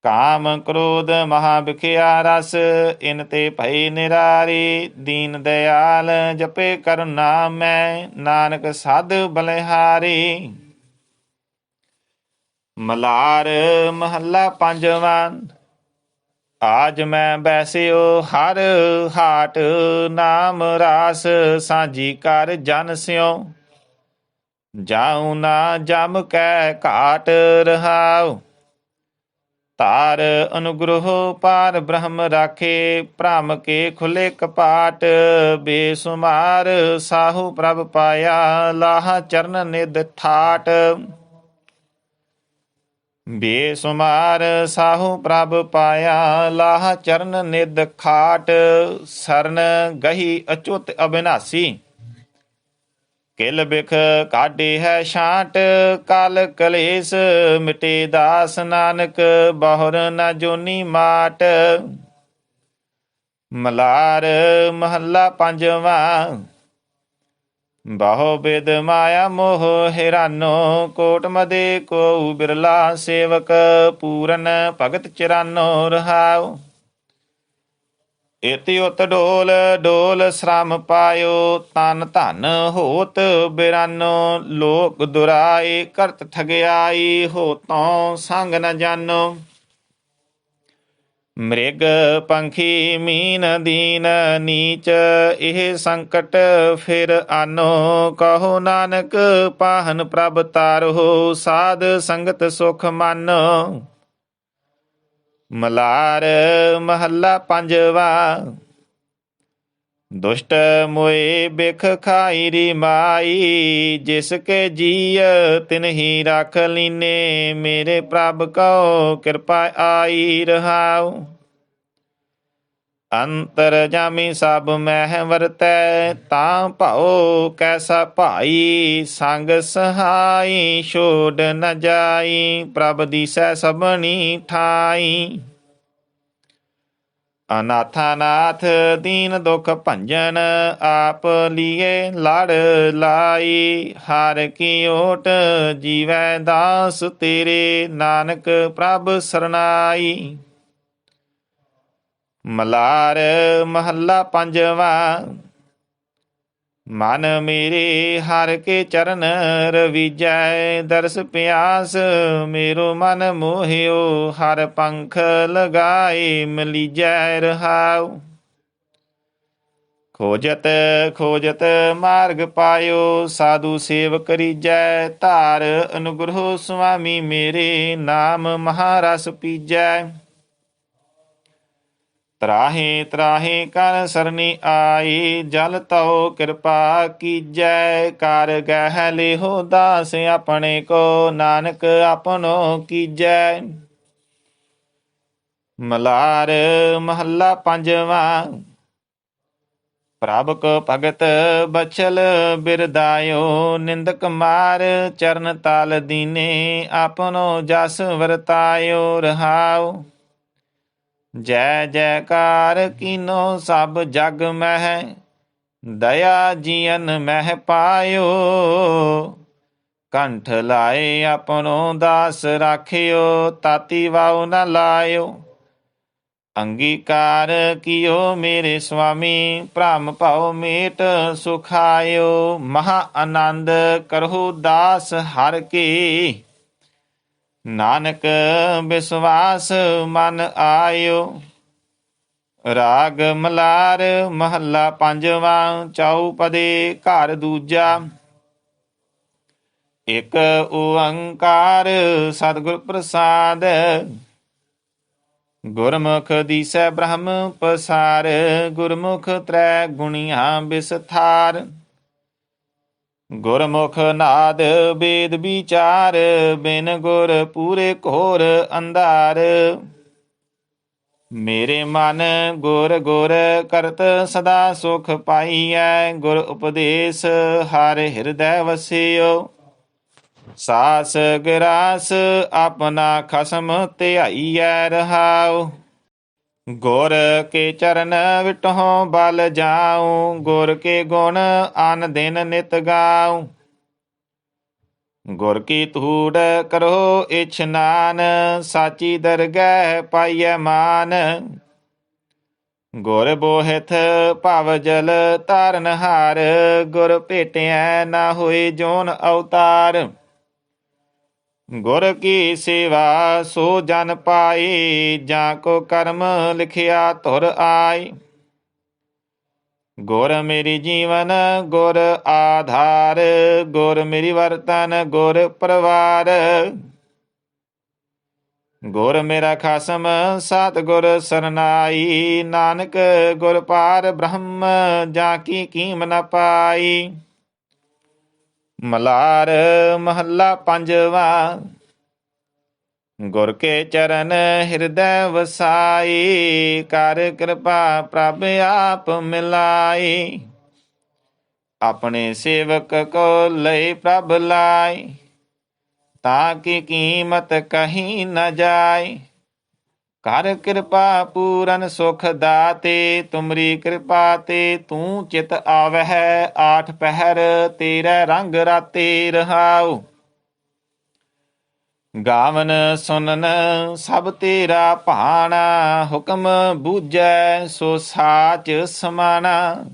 ਕਾਮ ਕ੍ਰੋਧ ਮਹਾ ਬਿਖਿਆ ਰਸ, ਇਨ ਤੇ ਭਏ ਨਿਰਾਰੇ, ਦੀਨ ਦਿਆਲ ਜਪੇ ਕਰੁਣਾ ਮੈਂ, ਨਾਨਕ ਸਾਧ ਬਲਿਹਾਰੇ। ਮਲਾਰ ਮਹੱਲਾ ਪੰਜਵਾ। ਆਜ ਮੈਂ ਬੈਸਿਓ ਹਰ ਹਾਟ, ਨਾਮ ਰਾਸ ਸਾਂਝੀ ਕਰ ਜਨ ਸਿਉ, ਜਾਉ ਨਾ ਜਮ ਕੈ ਘਾਟ ਰਹਾਉ। ਧਾਰ ਅਨੁਗ੍ਰਹੋ ਪਾਰ ਬ੍ਰਹਮ ਰਾਖੇ, ਭ੍ਰਮ ਕੇ ਖੁੱਲੇ ਕਪਾਟ, ਬੇਸੁਮਾਰ ਸਾਹੂ ਪ੍ਰਭ ਪਾਇਆ, ਲਾਹ ਚਰਨ ਨਿਧ ਠਾਟ। ਬੇਸੁਮਾਰ ਸਾਹੂ ਪ੍ਰਭ ਪਾਇਆ, ਲਾਹ ਚਰਨ ਨਿਧ ਖਾਟ, ਸਰਨ ਗਹੀ ਅਚੁੱਤ ਅਬਿਨਾਸੀ, ਕਿਲ ਬਿਖ ਕਾਢੇ ਹੈ ਛਾਂਟ, ਕਲ ਕਲੇਸ਼ ਮਿਟੇ ਦਾਸ ਨਾਨਕ, ਬਹੁਰ ਨ ਜੋਨੀ ਮਾਟ। ਮਲਾਰ ਮਹੱਲਾ ਪੰਜਵਾ। ਬਹੁ ਬਿਦ ਮਾਇਆ ਮੋਹ ਹਿਰਾਨੋ, ਕੋਟ ਮਦੇ ਕੋ ਬਿਰਲਾ ਸੇਵਕ, ਪੂਰਨ ਭਗਤ ਚਰਾਨੋ ਰਹਾਉ। ਇਤਿ ਉਤ ਡੋਲ ਡੋਲ ਸ਼ਰਮ ਪਾਇਓ, ਤਨ ਧਨ ਹੋਤ ਬਿਰਾਨੋ, ਲੋਕ ਦੁਰਾਏ ਕਰਤ ਠਗਿਆਈ, ਹੋਤੋਂ ਸੰਗ ਨ ਜਾਨੋ। ਮ੍ਰਿਗ ਪੰਖੀ ਮੀਨ ਦੀਨ ਨੀਚ, ਇਹ ਸੰਕਟ ਫਿਰ ਆਨੋ, ਕਹੋ ਨਾਨਕ ਪਾਹਨ ਪ੍ਰਭ ਤਾਰੋ, ਸਾਧ ਸੰਗਤ ਸੁਖ ਮਾਨੋ। ਮਲਾਰ ਮਹੱਲਾ ਪੰਜਵਾ। ਦੁਸ਼ਟ ਮੋਏ ਬਿਖ ਖਾਈ ਰੀ ਮਾਈ, ਜਿਸ ਕੇ ਜੀਅ ਤਿਨਹੀ ਰੱਖ ਲੀਨੇ, ਮੇਰੇ ਪ੍ਰਭ ਕਉ ਕਿਰਪਾ ਆਈ ਰਹਾਉ। ਅੰਤਰ ਜਾਮੀ ਸਭ ਮਹਿ ਵਰਤੈ, ਤਾਂ ਭਾਉ ਕੈਸਾ ਭਾਈ, ਸੰਗ ਸਹਾਈ ਛੋੜ ਨ ਜਾਈ, ਪ੍ਰਭ ਦੀਸੈ ਸਭਨੀ ਠਾਈ। ਅਨਾਥਾ ਨਾਥ ਦੀਨ ਦੁਖ ਭੰਜਨ, ਆਪ ਲੀਏ ਲੜ ਲਾਈ, ਹਰ ਕੀ ਓਟ ਜੀਵੈ ਦਾਸ ਤੇਰੇ, ਨਾਨਕ ਪ੍ਰਭ ਸਰਨਾਈ। ਮਲਾਰ ਮਹੱਲਾ ਪੰਜਵਾ। ਮਨ ਮੇਰੇ ਹਰਿ ਕੇ ਚਰਨ ਰਵੀਜੈ, ਦਰਸ ਪਿਆਸ ਮੇਰੋ ਮਨ ਮੋਹਿਓ, ਹਰਿ ਪੰਖ ਲਗਾਏ ਮਲੀਜੈ ਰਹਾਉ। ਖੋਜਤ ਖੋਜਤ ਮਾਰਗ ਪਾਇਓ, ਸਾਧੂ ਸੇਵ ਕਰੀਜੈ, ਧਾਰ ਅਨੁਗ੍ਰਹ ਸੁਆਮੀ ਮੇਰੇ, ਨਾਮ ਮਹਾਰਸ ਪੀਜੈ। ਤਰਾਹੇ ਤਰਾਹੇ ਕਰ ਸਰਨੀ ਆਈ, ਜਲ ਤਉ ਕਿਰਪਾ ਕੀਜੈ, ਕਰ ਗਹਿ ਲਿਹੋ ਦਾਸ ਆਪਣੇ ਕੋ, ਨਾਨਕ ਆਪਨੋ ਕੀਜੈ। ਮਲਾਰ ਮਹੱਲਾ ਪੰਜਵਾ। ਪ੍ਰਭ ਕੋ ਭਗਤ ਬਚਲ ਬਿਰਦਾਇਓ, ਨਿੰਦਕ ਮਾਰ ਚਰਨ ਤਾਲ ਦੀਨੇ, ਆਪਨੋ ਜਸ ਵਰਤਾਇਓ ਰਹਾਉ। ਜੈ ਜੈਕਾਰ ਕੀਨੋ ਸਭ ਜਗ ਮਹਿ, ਦਇਆ ਜੀਅਨ ਮਹਿ ਪਾਇਓ, ਕੰਠ ਲਾਏ ਆਪਨੋ ਦਾਸ ਰਾਖਿਓ, ਤਾਤੀ ਵਾਉ ਨ ਲਾਇਓ। ਅੰਗੀਕਾਰ ਕੀਓ ਮੇਰੇ ਸੁਆਮੀ, ਭ੍ਰਮ ਭਉ ਮੇਟ ਸੁਖਾਇਓ, ਮਹਾ ਆਨੰਦ ਕਰਹੁ ਦਾਸ ਹਰਿ ਕੀ, ਨਾਨਕ ਵਿਸਵਾਸ ਮਨ ਆਇਓ। ਰਾਗ ਮਲਾਰ ਮਹੱਲਾ ਪੰਜਵਾ। ਚਉਪਦੇ ਘਰ ਦੂਜਾ। ਇਕ ਓੰਕਾਰ ਸਤਿਗੁਰ ਪ੍ਰਸਾਦ, ਗੁਰਮੁਖ ਦੀਸੈ ਬ੍ਰਹਮ ਪਸਾਰ, ਗੁਰਮੁਖ ਤ੍ਰੈ ਗੁਣੀਆਂ ਬਿਸਥਾਰ। ਗੁਰਮੁਖ ਨਾਦ ਵੇਦ ਵਿਚਾਰ, ਬਿਨ ਗੁਰ ਪੂਰੇ ਘੋਰ ਅੰਧਾਰ। ਮੇਰੇ ਮਨ ਗੁਰ ਗੁਰ ਕਰਤ ਸਦਾ ਸੁਖ ਪਾਈਐ, ਗੁਰ ਉਪਦੇਸ਼ ਹਰ ਹਿਰਦੈ ਵਸਿਓ। ਸਾਸ ਗਿਰਾਸ ਆਪਣਾ ਖਸਮ ਧਿਆਈਐ ਰਹਾਉ, ਗੁਰ ਕੇ ਚਰਨ ਵਿਟਹੁ ਬਲ ਜਾਉ, ਗੁਰ ਕੇ ਗੁਣ ਅਨ ਦਿਨ ਨਿਤ ਗਾਉ। ਗੁਰ ਕੀ ਧੂੜ ਕਰੋ ਇਛਨਾਨ, ਸਾਚੀ ਦਰਗਹਿ ਪਾਈਐ ਮਾਨ। ਗੁਰ ਬੋਹਿਥ ਭਵ ਜਲ ਤਾਰਨਹਾਰ, ਗੁਰ ਭੇਟਿਐ ਨਾ ਹੋਏ ਜੋਨ ਅਵਤਾਰ। ਗੁਰ ਕੀ ਸੇਵਾ ਸੋ ਜਨ ਪਾਏ, ਜਾਂ ਕੋ ਕਰਮ ਲਿਖਿਆ ਧੁਰ ਆਏ। ਗੁਰ ਮੇਰੀ ਜੀਵਨ ਗੁਰ ਆਧਾਰ, ਗੁਰ ਮੇਰੀ ਵਰਤਨ ਗੁਰ ਪਰਵਾਰ। ਗੁਰ ਮੇਰਾ ਖਸਮ ਸਤਿਗੁਰ ਸਰਨਾਈ, ਨਾਨਕ ਗੁਰ ਪਾਰ ਬ੍ਰਹਮ ਜਾਂ ਕੀ ਕੀਮ ਨ ਪਾਈ। ਮਲਾਰ ਮਹੱਲਾ ਪੰਜਵਾ। ਗੁਰ ਕੇ ਚਰਨ ਹਿਰਦੈ ਵਸਾਈ, ਕਰ ਕਿਰਪਾ ਪ੍ਰਭ ਆਪ ਮਿਲਾਈ। ਆਪਣੇ ਸੇਵਕ ਕੋ ਲਈ ਪ੍ਰਭ ਲਾਈ, ਤਾਂ ਕੀ ਕੀਮਤ ਕਹੀ ਨ ਜਾਏ। ਕਰ ਕਿਰਪਾ ਪੂਰਨ ਸੁਖ ਦਾਤੇ, ਤੁਮਰੀ ਕਿਰਪਾ ਤੇ ਤੂੰ ਚਿਤ ਆਵਹਿ। ਆਠ ਪਹਿਰ ਤੇਰੇ ਰੰਗ ਰਾਤੇ ਰਹਾਉ, ਗਾਵਨ ਸੁਨਨ ਸਭ ਤੇਰਾ ਭਾਣਾ। ਹੁਕਮ ਬੂਝੈ ਸੋ ਸਾਚ ਸਮਾਣਾ,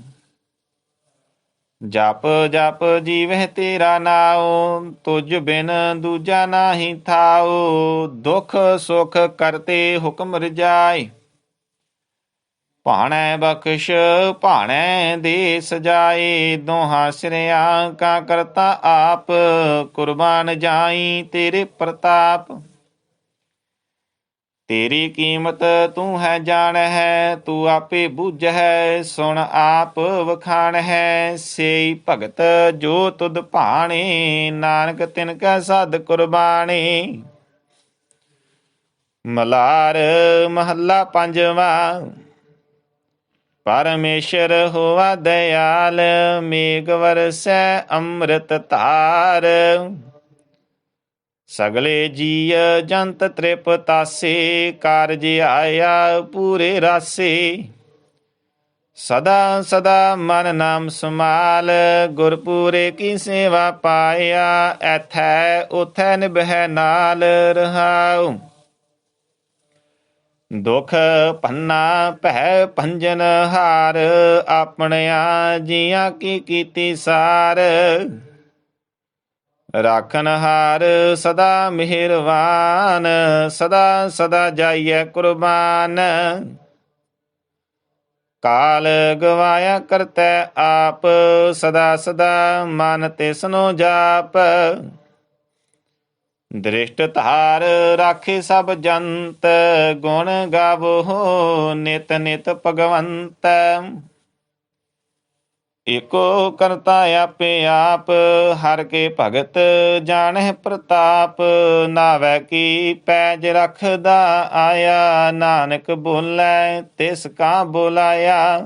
ਜਪ ਜਪ ਜੀਵਹਿ ਤੇਰਾ ਨਾਉ। ਤੁਝ ਬਿਨ ਦੂਜਾ ਨਾਹੀ ਥਾਉ, ਦੁਖ ਸੁਖ ਕਰਤੇ ਹੁਕਮ ਰਜਾਏ। ਭਾਣੈ ਬਖਸ਼ ਭਾਣੈ ਦੇ ਸਜਾਏ, ਦੋਹਾਂ ਸਿਰਿਆਂ ਕਾ ਕਰਤਾ ਆਪ। ਕੁਰਬਾਨ ਜਾਈ ਤੇਰੇ ਪ੍ਰਤਾਪ, ਤੇਰੀ ਕੀਮਤ ਤੂੰ ਹੈ ਜਾਣ ਹੈ, ਤੂੰ ਆਪੇ ਬੁੱਝ ਹੈ, ਸੁਣ ਆਪ ਵਖਾਣ ਹੈ। ਸੇਈ ਭਗਤ ਜੋ ਤੁਧ ਭਾਣੇ, ਨਾਨਕ ਤਿਨ ਕੈ ਸਾਧ ਕੁਰਬਾਣੀ। ਮਲਾਰ ਮਹੱਲਾ ਪੰਜਵਾ। ਪਰਮੇਸ਼ਰ ਹੋਆ ਦਇਆਲ, ਮੇਘ ਵਰਸੈ ਅੰਮ੍ਰਿਤ ਧਾਰ। ਸਗਲੇ ਜੀਅ ਜੰਤ ਤ੍ਰਿਪਤਾਸੇ, ਕਾਰਜ ਆਇਆ ਪੂਰੇ ਰਾਸੇ। ਸਦਾ ਸਦਾ ਮਨ ਨਾਮ ਸਮਾਲ, ਗੁਰਪੂਰੇ ਕੀ ਸੇਵਾ ਪਾਇਆ। ਐਥੈ ਉਥੈ ਨਿਭੈ ਨਾਲ ਰਹਾਉ, ਦੁਖ ਪੰਨਾ ਭੈ ਭੰਜਨ ਹਾਰ। ਆਪਣਿਆਂ ਜੀਆਂ ਕੀ ਕੀਤੀ ਸਾਰ, ਰਾਖਨ ਹਾਰ ਸਦਾ ਮਿਹਰਵਾਨ। ਸਦਾ ਸਦਾ ਜਾਈਐ ਕੁਰਬਾਨ, ਕਾਲ ਗਵਾਇਆ ਕਰਤੈ ਆਪ। ਸਦਾ ਸਦਾ ਮਨ ਤਿਸਨੋ ਜਾਪ, ਦ੍ਰਿਸ਼ਟ ਧਾਰ ਰਾਖੇ ਸਭ ਜੰਤ। ਗੁਣ ਗਾਵੋ ਨਿਤ ਨਿਤ ਭਗਵੰਤ, ਏਕੋ ਕਰਤਾ ਆਪੇ ਆਪ। ਹਰ ਕੇ ਭਗਤ ਜਾਣਹਿ ਪ੍ਰਤਾਪ, ਨਾਵੈ ਕੀ ਪੈਜ ਰਖਦਾ ਆਇਆ। ਨਾਨਕ ਬੋਲੇ ਤਿਸ ਕਾ ਬੁਲਾਇਆ।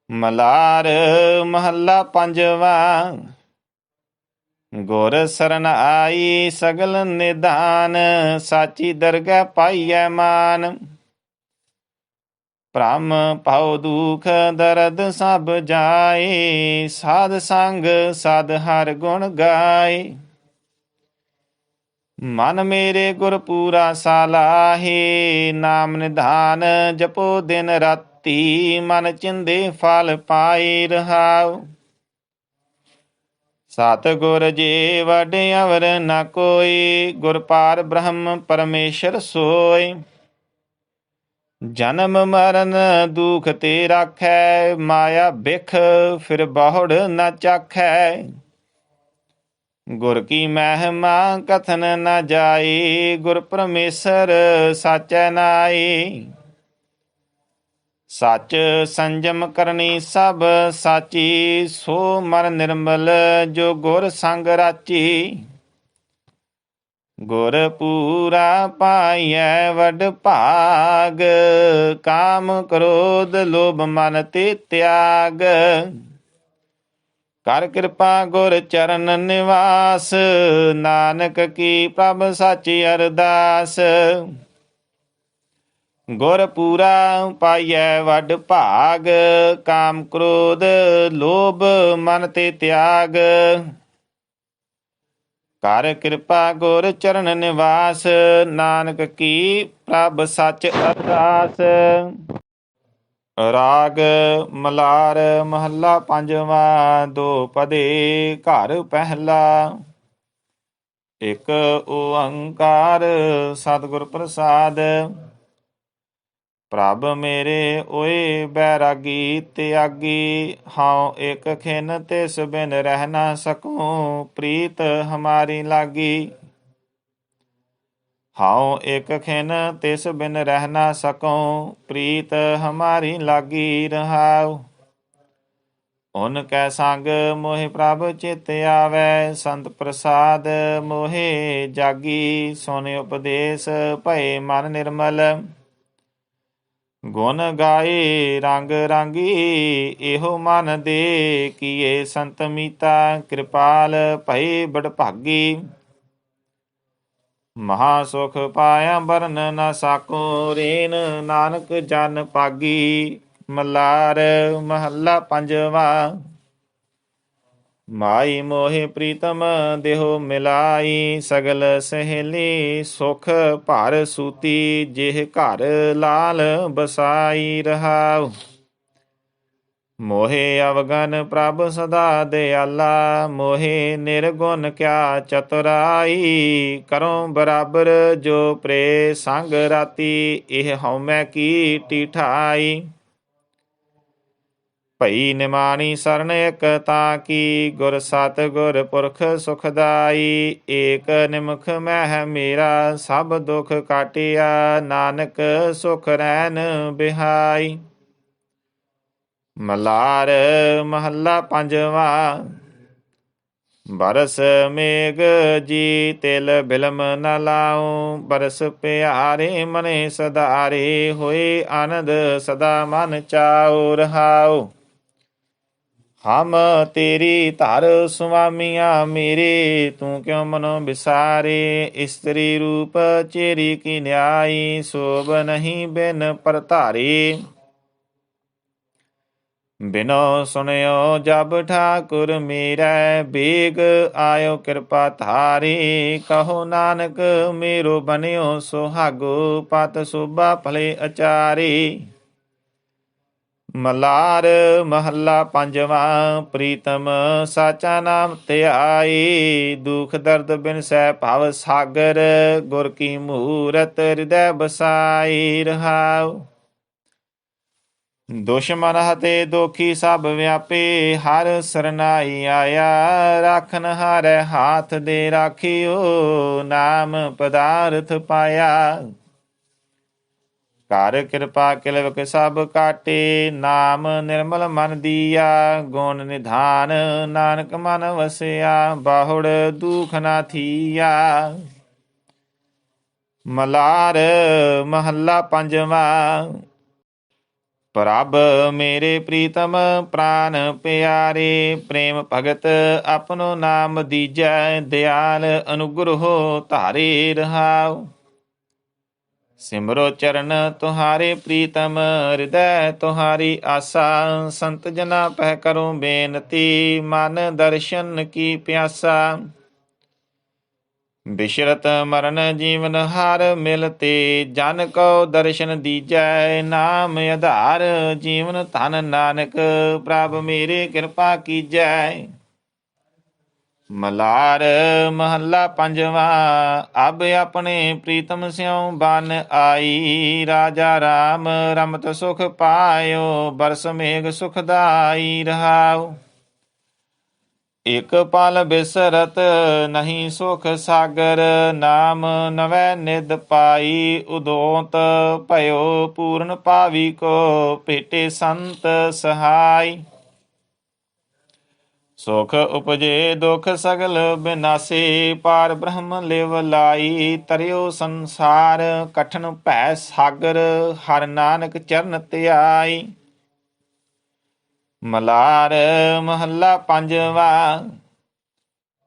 ਮਲਾਰ ਮਹੱਲਾ ਪੰਜਵਾ। ਗੁਰ ਸਰਨ ਆਈ ਸਗਲ ਨਿਧਾਨ, ਸਾਚੀ ਦਰਗਹਿ ਪਾਈਐ ਮਾਨ। ਭ੍ਰਮ ਭਉ ਦੁਖ ਦਰਦ ਸਭ ਜਾਏ, ਸਾਧ ਸੰਗ ਸਦ ਹਰ ਗੁਣ ਗਾਏ। ਮਨ ਮੇਰੇ ਗੁਰ ਪੂਰਾ ਸਾਲਾਹੇ, ਨਾਮ ਨਿਧਾਨ ਜਪੋ ਦਿਨ ਰਾਤੀ। ਮਨ ਚਿੰਦੇ ਫਲ ਪਾਏ ਰਹਾਉ, ਸਤਿਗੁਰ ਜੀ ਵਡ ਅਵਰ ਨ ਕੋਈ। ਗੁਰ ਪਾਰ ਬ੍ਰਹਮ ਪਰਮੇਸ਼ਰ ਸੋਇ, ਜਨਮ ਮਰਨ ਦੁਖ ਤੇ ਰਾਖੈ। ਮਾਇਆ ਬਿਖ ਫਿਰ ਬਹੁੜ ਨ ਚਾਖੈ, ਗੁਰ ਕੀ ਮਹਿਮਾ ਕਥਨ ਨ ਜਾਈ। ਗੁਰ ਪਰਮੇਸ਼ਰ ਸਾਚੈ ਨਾਈ, ਸੱਚ ਸੰਜਮ ਕਰਨੀ ਸਭ ਸਾਚੀ। ਸੋ ਮਨ ਨਿਰਮਲ ਜੋ ਗੁਰ ਸੰਗ ਰਾਚੀ। ਗੁਰ ਪੂਰਾ ਪਾਈਐ ਵਡ ਭਾਗ, ਕਾਮ ਕ੍ਰੋਧ ਲੋਭ ਮਨ ਤੇ ਤਿਆਗ। ਕਰ ਕਿਰਪਾ ਗੁਰ ਚਰਨ ਨਿਵਾਸ, ਨਾਨਕ ਕੀ ਪ੍ਰਭ ਸਾਚੀ ਅਰਦਾਸ। ਗੁਰ ਪੂਰਾ ਪਾਈਐ ਵਡ ਭਾਗ, ਕਾਮ ਕ੍ਰੋਧ ਲੋਭ ਮਨ ਤੇ ਤਿਆਗ। ਕਰ ਕਿਰਪਾ ਗੁਰ ਚਰਨ ਨਿਵਾਸ, ਨਾਨਕ ਕੀ ਪ੍ਰਭ ਸਚ ਅਰਦਾਸ। ਰਾਗ ਮਲਾਰ ਮਹੱਲਾ ਪੰਜਵਾ। ਦੋ ਪਦੇ ਘਰ ਪਹਿਲਾ, ਇੱਕ ਓੰਕਾਰ ਸਤਿਗੁਰ ਪ੍ਰਸਾਦ। ਪ੍ਰਭ ਮੇਰੇ ਓਏ ਬੈਰਾਗੀ ਤਿਆਗੀ, ਹਉ ਇਕ ਖਿਨ ਤਿਸ ਬਿਨ ਰਹਿ ਨਾ ਸਕੂੰ। ਪ੍ਰੀਤ ਹਮਾਰੀ ਲਾਗੀ, ਹਉ ਇਕ ਖਿਨ ਤਿਸ ਬਿਨ ਰਹਿ ਨਾ ਸਕੂੰ। ਪ੍ਰੀਤ ਹਮਾਰੀ ਲਾਗੀ ਰਹਾਉ, ਓਨ ਕੈ ਸੰਗ ਮੋਹਿ ਪ੍ਰਭ ਚਿਤ ਆਵੈ। ਸੰਤ ਪ੍ਰਸਾਦ ਮੋਹਿ ਜਾਗੀ, ਸੁਨ ਉਪਦੇਸ਼ ਭਏ ਮਨ ਨਿਰਮਲ। ਗੁਣ ਗਾਏ ਰੰਗ ਰਾਂਗੀ, ਇਹੋ ਮਨ ਦੇ ਕੀਏ ਸੰਤ ਮੀਤਾ। ਕਿਰਪਾਲ ਭਏ ਬੜ ਭਾਗੀ, ਮਹਾ ਸੁਖ ਪਾਇਆ ਬਰਨ ਨ ਸਾਕੋ। ਰੇਨ ਨਾਨਕ ਜਨ ਪਾਗੀ। ਮਲਾਰ ਮਹੱਲਾ ਪੰਜਵਾ। ਮਾਈ ਮੋਹਿ ਪ੍ਰੀਤਮ ਦੇਹੁ ਮਿਲਾਈ, ਸਗਲ ਸਹੇਲੀ ਸੁਖ ਭਰ ਸੂਤੀ। ਜਿਹ ਘਰ ਲਾਲ ਬਸਾਈ ਰਹਾਉ, ਮੋਹਿ ਅਵਗਨ ਪ੍ਰਭ ਸਦਾ ਦਿਆਲਾ। ਮੋਹਿ ਨਿਰਗੁਣ ਕਿਆ ਚਤੁਰਾਈ, ਕਰੋ ਬਰਾਬਰ ਜੋ ਪ੍ਰੇ ਸੰਗ ਰਾਤੀ। ਇਹ ਹਉਮੈ ਕੀ ਟੀਠਾਈ, ਭਈ ਨਿਮਾਣੀ ਸਰਣ ਇਕ ਤਾਂ ਕੀ, ਗੁਰ ਸਤ ਗੁਰ ਪੁਰਖ ਸੁਖਦਾਈ। ਏਕ ਨਿਮਖ ਮਹਿ ਮੇਰਾ, ਸਭ ਦੁਖ ਕਾਟਿਆ। ਨਾਨਕ ਸੁਖ ਰੈਨ ਬਿਹਾਈ। ਮਲਾਰ ਮਹੱਲਾ ਪੰਜਵਾ। ਬਰਸ ਮੇਘ ਜੀ ਤਿਲ ਬਿਲਮ ਨ ਲਾਉ, ਬਰਸ ਪਿਆਰੇ ਮਨੇ ਸਦਾਰੇ। ਹੋਏ ਆਨੰਦ ਸਦਾ ਮਨ ਚਾਉ ਰਹਾਉ। ਹਮ ਤੇਰੀ ਧਰ ਸੁਆਮੀਆਂ ਮੇਰੇ, ਤੂੰ ਕਿਉ ਮਨੋ ਬਿਸਾਰੇ। ਇਸਤਰੀ ਰੂਪ ਚੇਰੀ ਕੀ ਨਿਆਈ, ਸੋਭ ਨਹੀਂ ਬਿਨ ਪਰਧਾਰੇ। ਬਿਨੋ ਸੁਣਿਓ ਜਬ ਠਾਕੁਰ ਮੇਰਾ, ਬੇਗ ਆਇਓ ਕਿਰਪਾ ਧਾਰੇ। ਕਹੋ ਨਾਨਕ ਮੇਰੋ ਬਨਿਓ ਸੁਹਾਗੋ, ਪਤ ਸੋਭਾ ਭਲੇ ਅਚਾਰੇ। ਮਲਾਰ ਮਹੱਲਾ ਪੰਜਵਾ। ਪ੍ਰੀਤਮ ਸਾਚਾ ਨਾਮ ਧਿਆਈ, ਦੁਖ ਦਰਦ ਬਿਨਸੈ ਭਵ ਸਾਗਰ। ਗੁਰ ਕੀ ਮੂਰਤ ਹਿਰਦੈ ਬਸਾਈ ਰਹਾਉ। ਦੁਸ਼ਮਨ ਹਤੇ ਦੋਖੀ ਸਭ ਵਿਆਪੇ, ਹਰ ਸਰਨਾਈ ਆਇਆ। ਰਾਖਨ ਹਾਰੈ ਹਾਥ ਦੇ ਰਾਖਿਓ, ਨਾਮ ਪਦਾਰਥ ਪਾਇਆ। ਕਰ ਕਿਰਪਾ ਕਿਲਵਕ ਸਭ ਕਾਟੇ, ਨਾਮ ਨਿਰਮਲ ਮਨ ਦੀਆ। ਗੁਣ ਨਿਧਾਨ ਨਾਨਕ ਮਨ ਵਸਿਆ, ਬਾਹੁੜ ਦੁਖ ਨਾ ਥੀਆ। ਮਲਾਰ ਮਹੱਲਾ ਪੰਜਵਾ। ਪ੍ਰਭ ਮੇਰੇ ਪ੍ਰੀਤਮ ਪ੍ਰਾਨ ਪਿਆਰੇ, ਪ੍ਰੇਮ ਭਗਤ ਆਪਣੋ ਨਾਮ ਦੀਜੈ। ਦਿਆਲ ਅਨੁਗ੍ਰਹੋ ਧਾਰੇ ਰਹਾਉ। ਸਿਮਰੋ ਚਰਨ ਤੁਹਾਰੇ ਪ੍ਰੀਤਮ, ਹਿਰਦੈ ਤੁਹਾਰੀ ਆਸਾ। ਸੰਤ ਜਨਾ ਪਹਿ ਕਰੋ ਬੇਨਤੀ, ਮਨ ਦਰਸ਼ਨ ਕੀ ਪਿਆਸਾ। ਬਿਸ਼ਰਤ ਮਰਨ ਜੀਵਨ ਹਰ ਮਿਲਤੇ, ਜਨ ਕੋ ਦਰਸ਼ਨ ਦੀਜੈ। ਨਾਮ ਆਧਾਰ ਜੀਵਨ ਧਨ ਨਾਨਕ, ਪ੍ਰਭ ਮੇਰੇ ਕਿਰਪਾ ਕੀਜੈ। ਮਲਾਰ ਮਹੱਲਾ ਪੰਜਵਾ। ਅਬ ਆਪਣੇ ਪ੍ਰੀਤਮ ਸਿਉ ਬਨ ਆਈ, ਰਾਜਾ ਰਾਮ ਰਮਤ ਸੁਖ ਪਾਇਓ। ਬਰਸ ਮੇਘ ਸੁਖਦਾਈ ਰਹਾਉ। ਇਕ ਪਲ ਬਿਸਰਤ ਨਹੀਂ ਸੁਖ ਸਾਗਰ, ਨਾਮ ਨਵੈ ਨਿਧ ਪਾਈ। ਉਦੋਤ ਭਇਓ ਪੂਰਨ ਪਾਵੀ ਕੋ, ਭੇਟੇ ਸੰਤ ਸਹਾਈ। ਸੁਖ ਉਪਜੇ ਦੁਖ ਸਗਲ ਬਿਨਾਸੇ, ਪਾਰ ਬ੍ਰਹਮ ਲਿਵ ਲਾਈ। ਤਰਿਓ ਸੰਸਾਰ ਕਠਨ ਭੈ ਸਾਗਰ, ਹਰਿ ਨਾਨਕ ਚਰਨ ਧਿਆਈ। ਮਲਾਰ ਮਹੱਲਾ ਪੰਜਵਾ।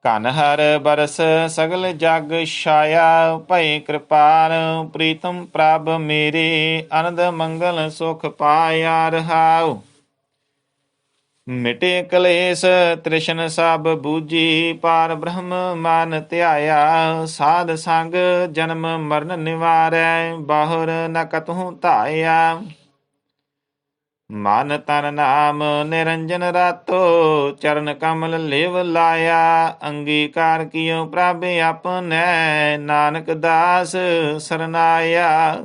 ਘਨ ਹਰ ਬਰਸ ਸਗਲ ਜਗ ਛਾਇਆ, ਭਏ ਕਿਰਪਾਲ ਪ੍ਰੀਤਮ ਪ੍ਰਭ ਮੇਰੇ। ਆਨੰਦ ਮੰਗਲ ਸੁਖ ਪਾਇਆ ਰਹਾਉ। ਮਿਟੇ ਕਲੇਸ਼ ਤ੍ਰਿਸ਼ਨ ਸਭ ਬੂਝੀ, ਪਾਰ ਬ੍ਰਹਮ ਮਨ ਧਿਆਇਆ। ਸਾਧ ਸੰਗ ਜਨਮ ਮਰਨ ਨਿਵਾਰੈ, ਬਾਹੁਰ ਨ ਕਤਹੁ ਧਾਇਆ। ਮਨ ਤਨ ਨਾਮ ਨਿਰੰਜਨ ਰਾਤੋ, ਚਰਨ ਕਮਲ ਲਿਵ ਲਾਇਆ। ਅੰਗੀਕਾਰ ਕੀਓ ਪ੍ਰਭ ਆਪਨੈ, ਨਾਨਕ ਦਾਸ ਸਰਨਾਇਆ।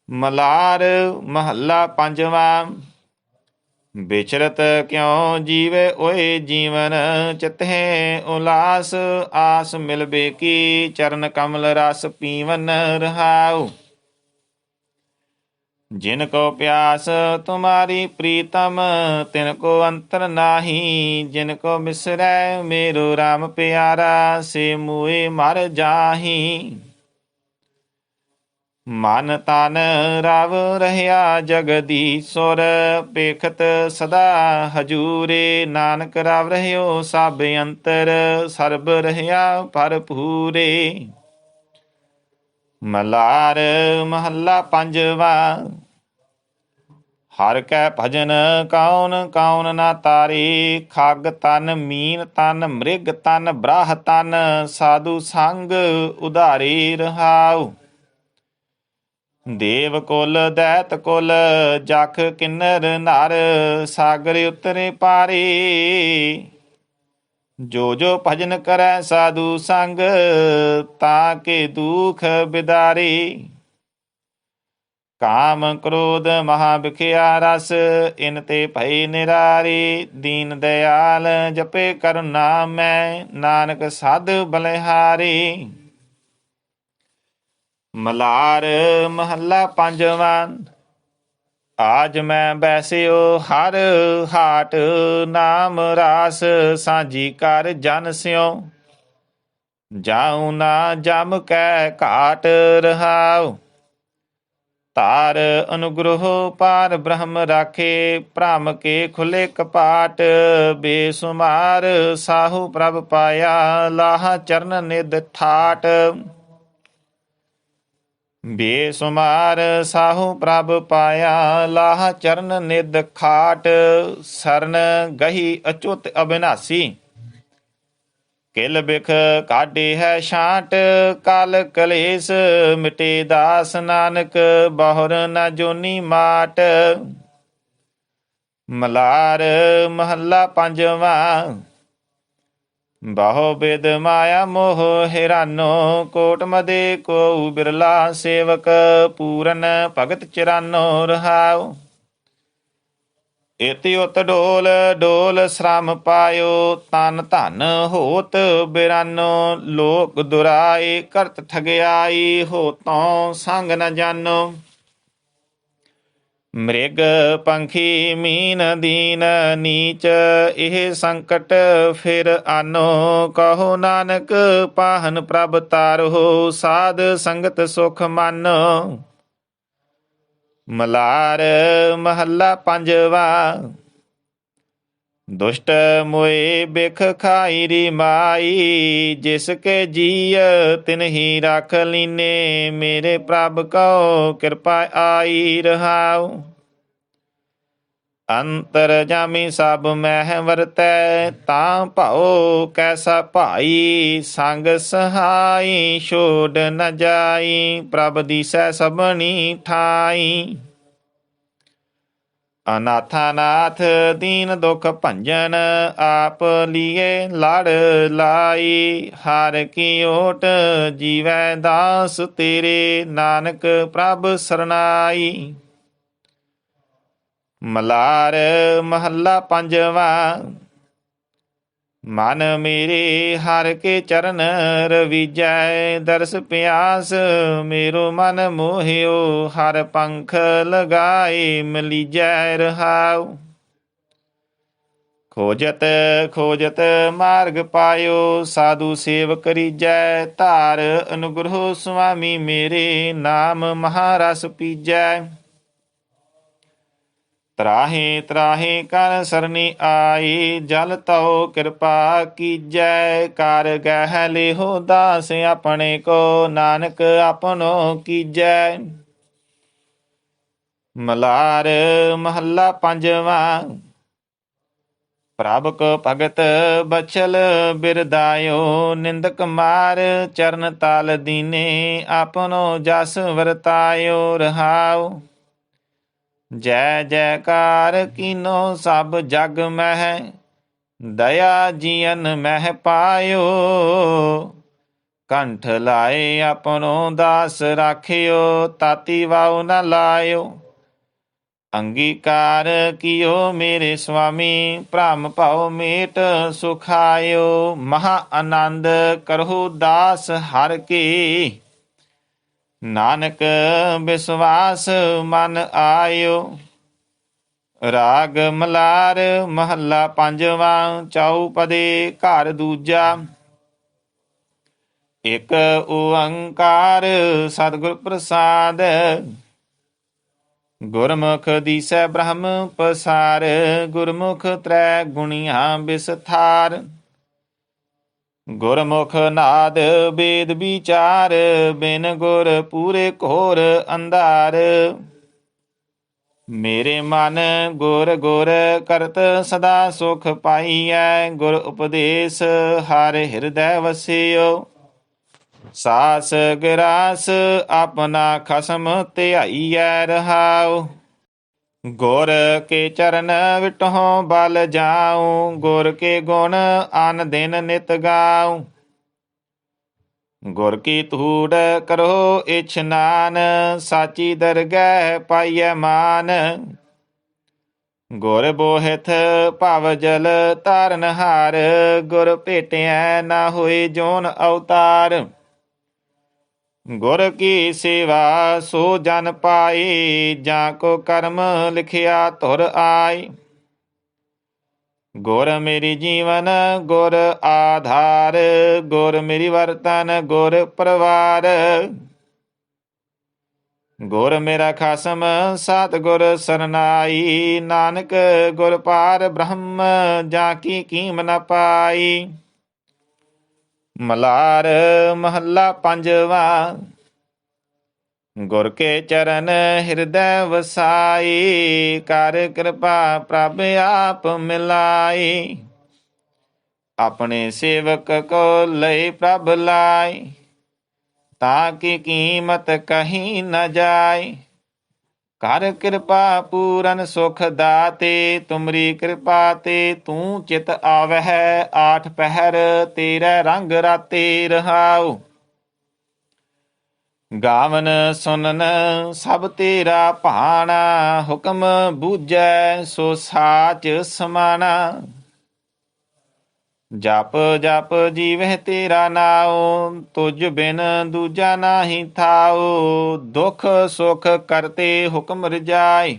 ਮਲਾਰ ਮਹੱਲਾ ਪੰਜਵਾ। ਵਿਚਰਤ ਕਿਉ ਜੀਵੇ ਓਏ ਜੀਵਨ, ਚਿਤਹਿ ਉਲਾਸ ਆਸ ਮਿਲਬੇ ਕੀ। ਚਰਨ ਕਮਲ ਰਸ ਪੀਵਨ ਰਹਾਉ। ਜਿਨ ਕੋ ਪਿਆਸ ਤੁਮਾਰੀ ਪ੍ਰੀਤਮ, ਤਿਨ ਕੋ ਅੰਤਰ ਨਾਹੀ। ਜਿਨ ਕੋ ਬਿਸਰੈ ਮੇਰੋ ਰਾਮ ਪਿਆਰਾ, ਸੇ ਮੂਏ ਮਰ ਜਾਹੀ। ਮਨ ਤਨ ਰਵ ਰਹਿਆ ਜਗਦੀਸ਼ੁਰ, ਪੇਖਤ ਸਦਾ ਹਜੂਰੇ। ਨਾਨਕ ਰਵ ਰਹਿਓ ਸਭ ਅੰਤਰ, ਸਰਬ ਰਹਿਆ ਭਰਪੂਰੇ। ਮਲਾਰ ਮਹੱਲਾ ਪੰਜਵਾ। ਹਰਿ ਕੈ ਭਜਨ ਕਉਨ ਕਉਨ ਨਾ ਤਾਰੇ, ਖਗ ਤਨ ਮੀਨ ਤਨ ਮ੍ਰਿਗ ਤਨ ਬ੍ਰਾਹ ਤਨ। ਸਾਧੂ ਸੰਗ ਉਧਾਰੇ ਰਹਾਉ। ਦੇਵ ਕੁਲ ਦੈਤ ਕੁਲ ਜਖ ਕਿੰਨਰ ਨਰ, ਸਾਗਰ ਉਤਰੇ ਪਾਰੇ। ਜੋ ਜੋ ਭਜਨ ਕਰੈ ਸਾਧੂ ਸੰਗ, ਤਾਂ ਕੇ ਦੁਖ ਬਿਦਾਰੇ। ਕਾਮ ਕ੍ਰੋਧ ਮਹਾ ਬਿਖਿਆ ਰਸ, ਇਨ ਤੇ ਭਈ ਨਿਰਾਰੀ। ਦੀਨ ਦਿਆਲ ਜਪੇ ਕਰੁਣਾ ਮੈਂ, ਨਾਨਕ ਸਾਧ ਬਲਿਹਾਰੀ। ਮਲਾਰ ਮਹੱਲਾ ਪੰਜਵਾਂ। ਆਜ ਮੈਂ ਬੈਸਿਓ ਹਰ ਹਾਟ, ਨਾਮ ਰਾਸ ਸਾਂਝੀ ਕਰ ਜਨ ਸਿਉ। ਜਾਉ ਨਾ ਜਮ ਕੈ ਘਾਟ ਰਹਾਉ, ਤਾਰ ਅਨੁਗ੍ਰਹ ਪਾਰ ਬ੍ਰਹਮ ਰਾਖੇ। ਭ੍ਰਮ ਕੇ ਖੁੱਲੇ ਕਪਾਟ, ਬੇਸੁਮਾਰ ਸਾਹੂ ਪ੍ਰਭ ਪਾਇਆ। ਲਾਹ ਚਰਨ ਨਿਧ ਠਾਟ, ਬੇਸੁਮਾਰ ਸਾਹੂ ਪ੍ਰਭ ਪਾਇਆ। ਲਾਹ ਚਰਨ ਨਿਧ ਖਾਟ, ਸਰਨ ਗਹੀ ਅਚੁੱਤ ਅਬਿਨਾਸੀ। ਕਿਲ ਬਿਖ ਕਾਢੇ ਹੈ ਛਾਂਟ, ਕਲ ਕਲੇਸ਼ ਮਿਟੇ ਦਾਸ ਨਾਨਕ। ਬਹੁਰ ਨ ਜੋਨੀ ਮਾਟ। ਮਲਾਰ ਮਹੱਲਾ ਪੰਜਵਾਂ। ਬਹੁ ਬਿਦ ਮਾਇਆ ਮੋਹ ਹੈਰਾਨੋ, ਕੋਟ ਮਦੇ ਕੋ ਬਿਰਲਾ ਸੇਵਕ। ਪੂਰਨ ਭਗਤ ਚਰਾਨੋ ਰਹਾਉ, ਇਤਿ ਉਤ ਡੋਲ ਡੋਲ ਸ਼ਰਮ ਪਾਇਓ। ਤਨ ਧਨ ਹੋਤ ਬਿਰਾਨੋ, ਲੋਕ ਦੁਰਾਏ ਕਰਤ ਠਗਿਆਈ। ਹੋਤੋਂ ਸੰਗ ਨ ਜਾਨੋ, ਮ੍ਰਿਗ ਪੰਖੀ ਮੀਨ ਦੀਨ ਨੀਚ। ਇਹ ਸੰਕਟ ਫਿਰ ਆਨੋ, ਕਹੋ ਨਾਨਕ ਪਾਹਨ ਪ੍ਰਭ ਤਾਰੋ। ਸਾਧ ਸੰਗਤ ਸੁਖ ਮਾਨੋ। ਮਲਾਰ ਮਹੱਲਾ ਪੰਜਵਾਂ। ਦੁਸ਼ਟ ਮੋਏ ਬਿਖ ਖਾਈ ਰੀ ਮਾਈ, ਜਿਸ ਕੇ ਜੀਅ ਤਿਨਹੀ ਰੱਖ ਲੀਨੇ। ਮੇਰੇ ਪ੍ਰਭ ਕਉ ਕਿਰਪਾ ਆਈ ਰਹਾਉ, ਅੰਤਰ ਜਾਮੀ ਸਭ ਮਹਿ ਵਰਤੈ। ਤਾਂ ਭਾਉ ਕੈਸਾ ਭਾਈ, ਸੰਗ ਸਹਾਈ ਛੋੜ ਨ ਜਾਈ। ਪ੍ਰਭ ਦੀਸੈ ਸਭਨੀ ਠਾਈ, ਅਨਾਥਾ ਨਾਥ ਦੀਨ ਦੁਖ ਭੰਜਨ। ਆਪ ਲੀਏ ਲੜ ਲਾਈ, ਹਰ ਕੀ ਓਟ ਜੀਵੈ ਦਾਸ ਤੇਰੇ। ਨਾਨਕ ਪ੍ਰਭ ਸਰਨਾਈ। ਮਲਾਰ ਮਹੱਲਾ ਪੰਜਵਾਂ। ਮਨ ਮੇਰੇ ਹਰਿ ਕੇ ਚਰਨ ਰਵੀਜੈ। ਦਰਸ ਪਿਆਸ ਮੇਰੋ ਮਨ ਮੋਹਿਓ। ਹਰਿ ਪੰਖ ਲਗਾਏ ਮਲੀਜੈ ਰਹਾਉ, ਖੋਜਤ ਖੋਜਤ ਮਾਰਗ ਪਾਇਓ। ਸਾਧੂ ਸੇਵ ਕਰੀਜੈ, ਧਾਰ ਅਨੁਗ੍ਰਹ ਸੁਆਮੀ ਮੇਰੇ। ਨਾਮ ਮਹਾਰਸ ਪੀਜੈ, ਤਰਾਹੇ ਤਰਾਹੇ ਕਰ ਸਰਨੀ ਆਈ। ਜਲ ਤਉ ਕਿਰਪਾ ਕੀਜੈ, ਕਰ ਗਹਿ ਲਿਹੋ ਦਾਸ ਆਪਣੇ ਕੋ। ਨਾਨਕ ਆਪਨੋ ਕੀਜੈ। ਮਲਾਰ ਮਹੱਲਾ ਪੰਜਵਾਂ। ਪ੍ਰਭ ਕੋ ਭਗਤ ਬਛਲ ਬਿਰਦਾਇਓ। ਨਿੰਦਕ ਮਾਰ ਚਰਨ ਤਲ ਦੀਨੇ। ਆਪਨੋ ਜਸ ਵਰਤਾਇਓ ਰਹਾਉ, ਜੈ ਜੈਕਾਰ ਕੀਨੋ ਸਭ ਜਗ ਮਹਿ। ਦਇਆ ਜੀਅਨ ਮਹਿ ਪਾਇਓ, ਕੰਠ ਲਾਏ ਆਪਣੋ ਦਾਸ ਰਾਖਿਓ। ਤਾਤੀ ਵਾਉ ਨ ਲਾਇਓ, ਅੰਗੀਕਾਰ ਕੀਓ ਮੇਰੇ ਸੁਆਮੀ। ਭ੍ਰਮ ਭਉ ਮੇਟ ਸੁਖਾਇਓ, ਮਹਾ ਆਨੰਦ ਕਰਹੁ ਦਾਸ ਹਰਿ ਕੀ। ਨਾਨਕ ਵਿਸਵਾਸ ਮਨ ਆਇਓ। ਰਾਗ ਮਲਾਰ ਮਹੱਲਾ ਪੰਜਵਾਂ। ਚਉਪਦੇ ਘਰ ਦੂਜਾ। ਇਕ ਓੰਕਾਰ ਸਤਿਗੁਰ ਪ੍ਰਸਾਦ, ਗੁਰਮੁਖ ਦੀਸੈ ਬ੍ਰਹਮ ਪਸਾਰ। ਗੁਰਮੁਖ ਤ੍ਰੈ ਗੁਣੀਆਂ ਬਿਸਥਾਰ, ਗੁਰਮੁਖ ਨਾਦ ਵੇਦ ਵਿਚਾਰ। ਬਿਨ ਗੁਰ ਪੂਰੇ ਘੋਰ ਅੰਧਾਰ। ਮੇਰੇ ਮਨ ਗੁਰ ਗੁਰ ਕਰਤ ਸਦਾ ਸੁਖ ਪਾਈਐ। ਗੁਰ ਉਪਦੇਸ਼ ਹਰ ਹਿਰਦੈ ਵਸਿਓ। ਸਾਸ ਗਿਰਾਸ ਆਪਣਾ ਖਸਮ ਧਿਆਈਐ ਰਹਾਉ। ਗੁਰ ਕੇ ਚਰਨ ਵਿਟਹੁ ਬਲ ਜਾਉ। ਗੁਰ ਕੇ ਗੁਣ ਅਨ ਦਿਨ ਨਿਤ ਗਾਉ। ਗੁਰ ਕੀ ਧੂੜ ਕਰੋ ਇਛਨਾਨ, ਸਾਚੀ ਦਰਗਹਿ ਪਾਈਐ ਮਾਨ। ਗੁਰ ਬੋਹਿਥ ਭਵ ਜਲ ਤਾਰਨਹਾਰ, ਗੁਰ ਭੇਟਿਐ ਨਾ ਹੋਏ ਜੋਨ ਅਵਤਾਰ। ਗੁਰ ਕੀ ਸੇਵਾ ਸੋ ਜਨ ਪਾਈ, ਜਾਂ ਕੋ ਕਰਮ ਲਿਖਿਆ ਧੁਰ ਆਈ। ਗੁਰ ਮੇਰੀ ਜੀਵਨ ਗੁਰ ਆਧਾਰ, ਗੁਰ ਮੇਰੀ ਵਰਤਨ ਗੁਰ ਪਰਵਾਰ। ਗੁਰ ਮੇਰਾ ਖਸਮ ਸਤਿਗੁਰ ਸਰਨਾਈ, ਨਾਨਕ ਗੁਰ ਪਾਰ ਬ੍ਰਹਮ ਜਾਂ ਕੀ ਕੀਮ ਨ ਪਾਈ। ਮਲਾਰ ਮਹੱਲਾ ਪੰਜਵਾ। ਗੁਰ ਕੇ ਚਰਨ ਹਿਰਦੈ ਵਸਾਈ, ਕਰ ਕਿਰਪਾ ਪ੍ਰਭ ਆਪ ਮਿਲਾਈ। ਆਪਣੇ ਸੇਵਕ ਕੋ ਲਈ ਪ੍ਰਭ ਲਾਈ, ਤਾਂ ਕੀ ਕੀਮਤ ਕਹੀਂ ਨ ਜਾਏ। ਕਰ ਕਿਰਪਾ ਪੂਰਨ ਸੁਖ ਦਾਤੇ, ਤੁਮਰੀ ਕਿਰਪਾ ਤੇ ਤੂੰ ਚਿਤ ਆਵਹਿ। ਆਠ ਪਹਿਰ ਤੇਰੇ ਰੰਗ ਰਾਤੇ ਰਹਾਉ, ਗਾਵਨ ਸੁਨਨ ਸਭ ਤੇਰਾ ਭਾਣਾ। ਹੁਕਮ ਬੂਝੈ ਸੋ ਸਾਚ ਸਮਾਣਾ, ਜਪ ਜਪ ਜੀਵਹਿ ਤੇਰਾ ਨਾਉ। ਤੁਝ ਬਿਨ ਦੂਜਾ ਨਾਹੀ ਥਾਉ, ਦੁਖ ਸੁਖ ਕਰਤੇ ਹੁਕਮ ਰਜਾਈ।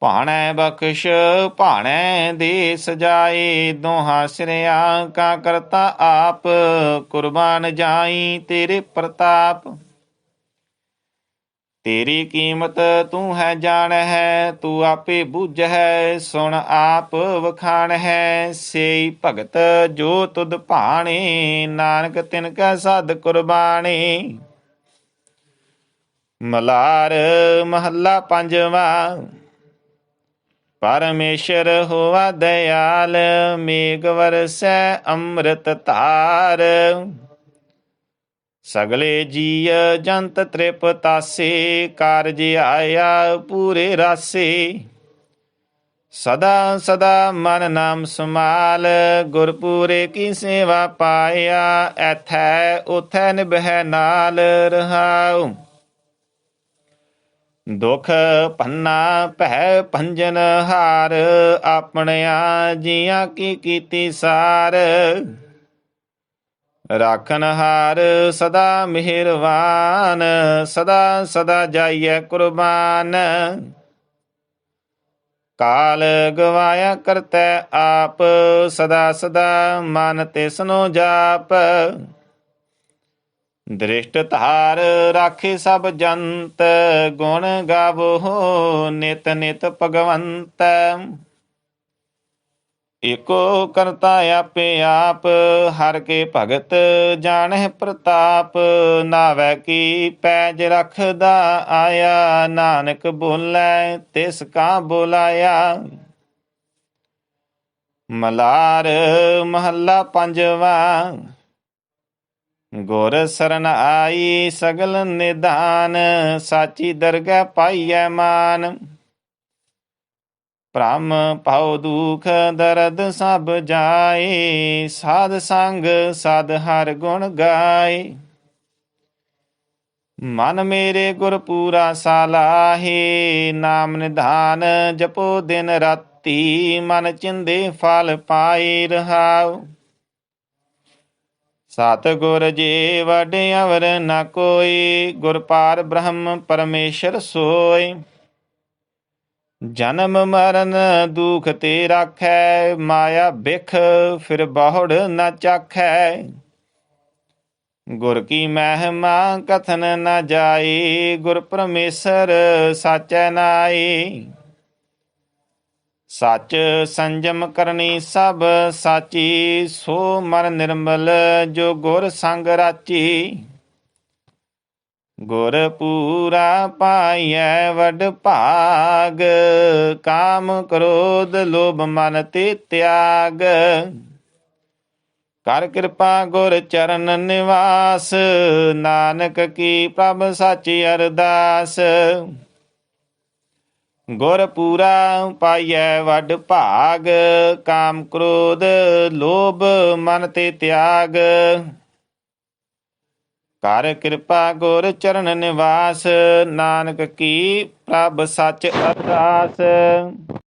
ਭਾਣੈ ਬਖਸ਼ ਭਾਣੈ ਦੇ ਸਜਾਏ, ਦੋਹਾਂ ਸਿਰਿਆਂ ਕਾ ਕਰਤਾ ਆਪ। ਕੁਰਬਾਨ ਜਾਈ ਤੇਰੇ ਪ੍ਰਤਾਪ, ਤੇਰੀ ਕੀਮਤ ਤੂੰ ਹੈ ਜਾਣਹਿ। ਤੂੰ ਆਪੇ ਬੁੱਝਹਿ ਸੁਣ ਆਪ ਵਖਾਣਹਿ। ਸੇਈ ਭਗਤ ਜੋ ਤੁਧ ਭਾਣੇ, ਨਾਨਕ ਤਿਨ ਕੈ ਸਦ ਕੁਰਬਾਣੀ। ਮਲਾਰ ਮਹੱਲਾ ਪੰਜਵਾ। ਪਰਮੇਸ਼ਰ ਹੋਵਾ ਦਇਆਲ, ਮੇਘ ਵਰਸੈ ਅੰਮ੍ਰਿਤ ਧਾਰ। ਸਗਲੇ ਜੀਅ ਜੰਤ ਤ੍ਰਿਪਤਾਸੇ, ਕਾਰਜ ਆਇਆ ਪੂਰੇ ਰਾਸੇ। ਸਦਾ ਸਦਾ ਮਨ ਨਾਮ ਸਮਾਲ, ਗੁਰਪੂਰੇ ਕੀ ਸੇਵਾ ਪਾਇਆ। ਐਥੈ ਉਥੈ ਨਿਭੈ ਨਾਲ ਰਹਾਉ, ਦੁਖ ਪੰਨਾ ਭੈ ਭੰਜਨ ਹਾਰ। ਆਪਣਿਆਂ ਜੀਆਂ ਕੀ ਕੀਤੀ ਸਾਰ, ਰਾਖਨ ਹਾਰ ਸਦਾ ਮਿਹਰਵਾਨ। ਸਦਾ ਸਦਾ ਜਾਈਐ ਕੁਰਬਾਨ, ਕਾਲ ਗਵਾਇਆ ਕਰਤੈ ਆਪ। ਸਦਾ ਸਦਾ ਮਨ ਤਿਸਨੋ ਜਾਪ, ਦ੍ਰਿਸ਼ਟ ਧਾਰ ਰਾਖੇ ਸਭ ਜੰਤ। ਗੁਣ ਗਾਵੋ ਨਿਤ ਨਿਤ ਭਗਵੰਤ, ਏਕੋ ਕਰਤਾ ਆਪੇ ਆਪ। ਹਰ ਕੇ ਭਗਤ ਜਾਣਹਿ ਪ੍ਰਤਾਪ, ਨਾਵੈ ਕੀ ਪੈਜ ਰਖਦਾ ਆਇਆ। ਨਾਨਕ ਬੋਲੇ ਤਿਸ ਕਾ ਬੁਲਾਇਆ। ਮਲਾਰ ਮਹੱਲਾ ਪੰਜਵਾ। ਗੁਰ ਸਰਨ ਆਈ ਸਗਲ ਨਿਧਾਨ, ਸਾਚੀ ਦਰਗਹਿ ਪਾਈਐ ਮਾਨ। ਭ੍ਰਮ ਭਉ ਦੁਖ ਦਰਦ ਸਭ ਜਾਏ, ਸਾਧ ਸੰਗ ਸਦ ਹਰ ਗੁਣ ਗਾਏ। ਮਨ ਮੇਰੇ ਗੁਰ ਪੂਰਾ ਸਾਲਾਹੇ, ਨਾਮ ਨਿਧਾਨ ਜਪੋ ਦਿਨ ਰਾਤੀ। ਮਨ ਚਿੰਦੇ ਫਲ ਪਾਏ ਰਹਾਉ, ਸਤਿਗੁਰ ਜੀ ਵਡ ਅਵਰ ਨ ਕੋਈ। ਗੁਰ ਪਾਰ ਬ੍ਰਹਮ ਪਰਮੇਸ਼ਰ ਸੋਇ, ਜਨਮ ਮਰਨ ਦੁਖ ਤੇ ਰਾਖੈ। ਮਾਇਆ ਬਿਖ ਫਿਰ ਬਹੁੜ ਨ ਚਾਖੈ, ਗੁਰ ਕੀ ਮਹਿਮਾ ਕਥਨ ਨ ਜਾਏ। ਗੁਰ ਪਰਮੇਸ਼ਰ ਸਾਚੈ ਨਾਈ, ਸੱਚ ਸੰਜਮ ਕਰਨੀ ਸਭ ਸਾਚੀ। ਸੋ ਮਨ ਨਿਰਮਲ ਜੋ ਗੁਰ ਸੰਗ ਰਾਚੀ। ਗੁਰ ਪੂਰਾ ਪਾਈਐ ਵਡ ਭਾਗ, ਕਾਮ ਕ੍ਰੋਧ ਲੋਭ ਮਨ ਤੇ ਤਿਆਗ। ਕਰ ਕਿਰਪਾ ਗੁਰ ਚਰਨ ਨਿਵਾਸ, ਨਾਨਕ ਕੀ ਪ੍ਰਭ ਸਾਚੀ ਅਰਦਾਸ। ਗੁਰ ਪੂਰਾ ਪਾਈਐ ਵਡ ਭਾਗ, ਕਾਮ ਕ੍ਰੋਧ ਲੋਭ ਮਨ ਤੇ ਤਿਆਗ। ਕਰ ਕਿਰਪਾ ਗੁਰ ਚਰਨ ਨਿਵਾਸ, ਨਾਨਕ ਕੀ ਪ੍ਰਭ ਸੱਚ ਅਰਦਾਸ।